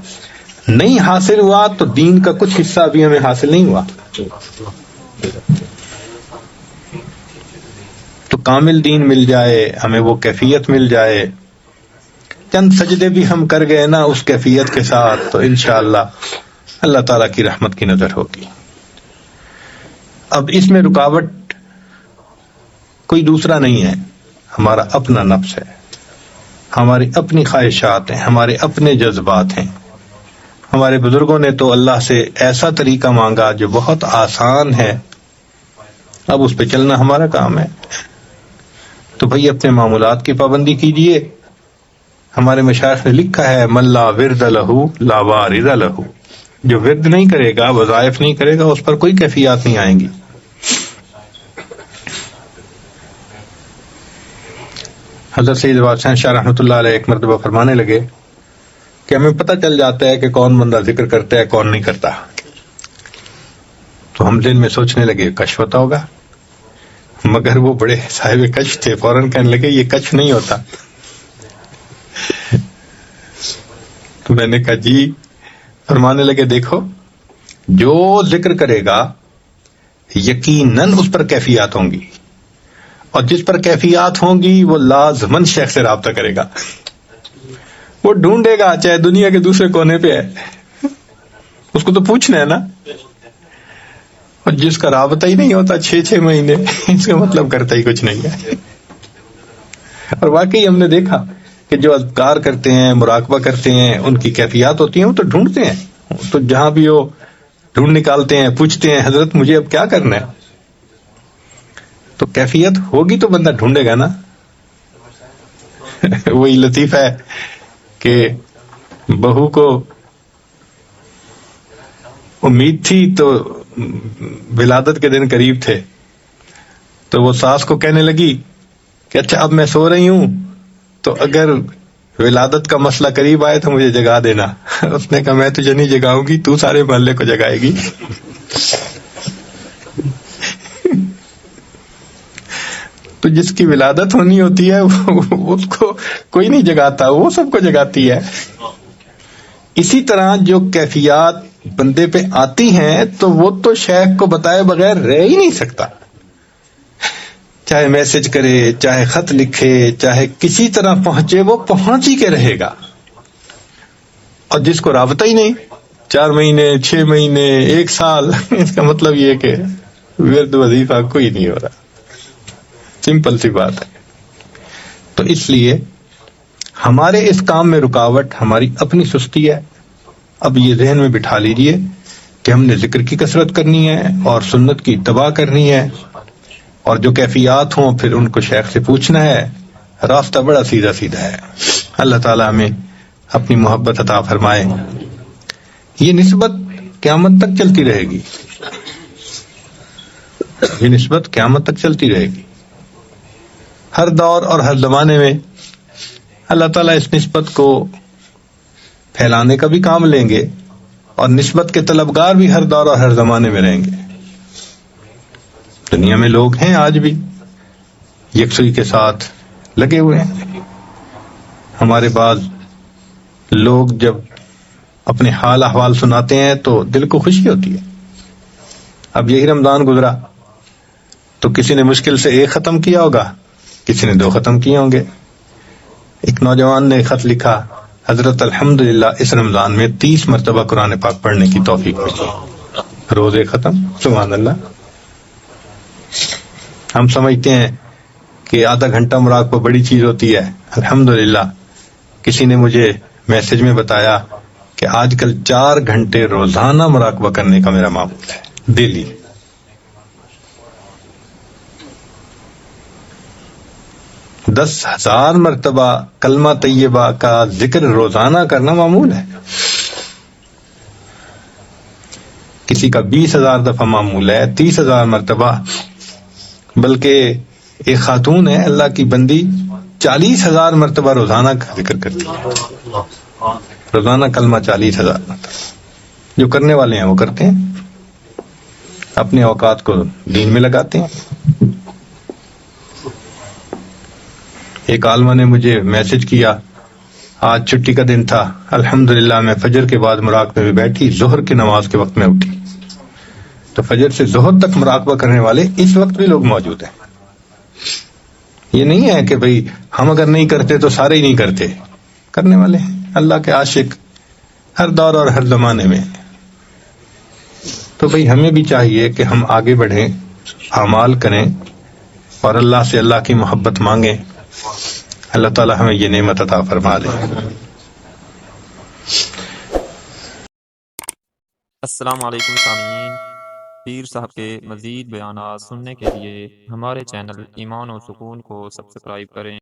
نہیں حاصل ہوا تو دین کا کچھ حصہ بھی ہمیں حاصل نہیں ہوا۔ تو کامل دین مل جائے، ہمیں وہ کیفیت مل جائے، چند سجدے بھی ہم کر گئے نا اس کیفیت کے ساتھ، تو انشاءاللہ اللہ تعالیٰ کی رحمت کی نظر ہوگی۔ اب اس میں رکاوٹ کوئی دوسرا نہیں ہے، ہمارا اپنا نفس ہے، ہماری اپنی خواہشات ہیں، ہمارے اپنے جذبات ہیں۔ ہمارے بزرگوں نے تو اللہ سے ایسا طریقہ مانگا جو بہت آسان ہے، اب اس پہ چلنا ہمارا کام ہے۔ تو بھئی اپنے معمولات کی پابندی کیجئے۔ ہمارے مشائخ نے لکھا ہے من لا ورد لہ لا وارد لہ، جو ورد نہیں کرے گا، وظائف نہیں کرے گا، اس پر کوئی کیفیات نہیں آئیں گی۔ حضرت سید واسع شاہ رحمۃ اللہ علیہ ایک مرتبہ فرمانے لگے کہ ہمیں پتہ چل جاتا ہے کہ کون بندہ ذکر کرتا ہے کون نہیں کرتا، تو ہم دن میں سوچنے لگے کشف ہوتا ہوگا، مگر وہ بڑے صاحب کشف تھے، فوراً کہنے لگے یہ کشف نہیں ہوتا۔ تو میں نے کہا جی، فرمانے لگے دیکھو جو ذکر کرے گا یقیناً اس پر کیفیات ہوں گی، اور جس پر کیفیات ہوں گی وہ لازماً شیخ سے رابطہ کرے گا، وہ ڈھونڈے گا چاہے دنیا کے دوسرے کونے پہ ہے، اس کو تو پوچھنا ہے نا۔ اور جس کا رابطہ ہی نہیں ہوتا 6 مہینے، اس کا مطلب کرتا ہی کچھ نہیں ہے۔ اور واقعی ہم نے دیکھا کہ جو اذکار کرتے ہیں، مراقبہ کرتے ہیں، ان کی کیفیات ہوتی ہیں، وہ تو ڈھونڈتے ہیں، تو جہاں بھی وہ ڈھونڈ نکالتے ہیں، پوچھتے ہیں حضرت مجھے اب کیا کرنا ہے، تو کیفیت ہوگی تو بندہ ڈھونڈے گا نا۔ وہی لطیفہ ہے کہ بہو کو امید تھی تو ولادت کے دن قریب تھے، تو وہ ساس کو کہنے لگی کہ اچھا اب میں سو رہی ہوں تو اگر ولادت کا مسئلہ قریب آئے تو مجھے جگا دینا۔ اس نے کہا میں تجھے نہیں جگاؤں گی، تو سارے محلے کو جگائے گی۔ تو جس کی ولادت ہونی ہوتی ہے اس کو کوئی نہیں جگاتا، وہ سب کو جگاتی ہے۔ اسی طرح جو کیفیات بندے پہ آتی ہیں تو وہ تو شیخ کو بتائے بغیر رہ ہی نہیں سکتا، چاہے میسج کرے، چاہے خط لکھے، چاہے کسی طرح پہنچے، وہ پہنچ ہی کے رہے گا۔ اور جس کو رابطہ ہی نہیں، 4 مہینے، 6 مہینے، 1 سال، اس کا مطلب یہ کہ ورد وظیفہ کوئی نہیں ہو رہا۔ سمپل سی بات ہے۔ تو اس لیے ہمارے اس کام میں رکاوٹ ہماری اپنی سستی ہے۔ اب یہ ذہن میں بٹھا لیجئے کہ ہم نے ذکر کی کثرت کرنی ہے اور سنت کی اتباع کرنی ہے، اور جو کیفیات ہوں پھر ان کو شیخ سے پوچھنا ہے۔ راستہ بڑا سیدھا سیدھا ہے۔ اللہ تعالیٰ ہمیں اپنی محبت عطا فرمائے۔ یہ نسبت قیامت تک چلتی رہے گی، یہ نسبت قیامت تک چلتی رہے گی۔ ہر دور اور ہر زمانے میں اللہ تعالیٰ اس نسبت کو پھیلانے کا بھی کام لیں گے، اور نسبت کے طلبگار بھی ہر دور اور ہر زمانے میں رہیں گے۔ دنیا میں لوگ ہیں آج بھی یکسوئی کے ساتھ لگے ہوئے ہیں۔ ہمارے بعض لوگ جب اپنے حال احوال سناتے ہیں تو دل کو خوشی ہوتی ہے۔ اب یہی رمضان گزرا تو کسی نے مشکل سے 1 ختم کیا ہوگا، کسی نے 2 ختم کیے ہوں گے۔ ایک نوجوان نے خط لکھا، حضرت الحمدللہ اس رمضان میں 30 مرتبہ قرآن پاک پڑھنے کی توفیق ملی، روز 1 ختم۔ سبحان اللہ۔ ہم سمجھتے ہیں کہ آدھا گھنٹہ مراقبہ بڑی چیز ہوتی ہے، الحمدللہ کسی نے مجھے میسج میں بتایا کہ آج کل 4 گھنٹے روزانہ مراقبہ کرنے کا میرا معمول ہے، ڈیلی۔ دس 1000 مرتبہ کلمہ طیبہ کا ذکر روزانہ کرنا معمول ہے۔ کسی کا 20,000 دفعہ معمول ہے، 30,000 مرتبہ۔ بلکہ ایک خاتون ہے اللہ کی بندی، 40,000 مرتبہ روزانہ کا ذکر کرتی ہے، روزانہ کلمہ 40,000 مرتبہ۔ جو کرنے والے ہیں وہ کرتے ہیں، اپنے اوقات کو دین میں لگاتے ہیں۔ ایک عالمہ نے مجھے میسج کیا، آج چھٹی کا دن تھا، الحمدللہ میں فجر کے بعد مراقبے میں بیٹھی، ظہر کی نماز کے وقت میں اٹھی۔ تو فجر سے ظہر تک مراقبہ کرنے والے اس وقت بھی لوگ موجود ہیں۔ یہ نہیں ہے کہ بھئی ہم اگر نہیں کرتے تو سارے ہی نہیں کرتے، کرنے والے ہیں، اللہ کے عاشق ہر دور اور ہر زمانے میں۔ تو بھئی ہمیں بھی چاہیے کہ ہم آگے بڑھیں، اعمال کریں، اور اللہ سے اللہ کی محبت مانگیں۔ اللہ تعالی ہمیں یہ نعمت عطا فرما دے۔ السلام علیکم سامعین، پیر صاحب کے مزید بیانات سننے کے لیے ہمارے چینل ایمان و سکون کو سبسکرائب کریں۔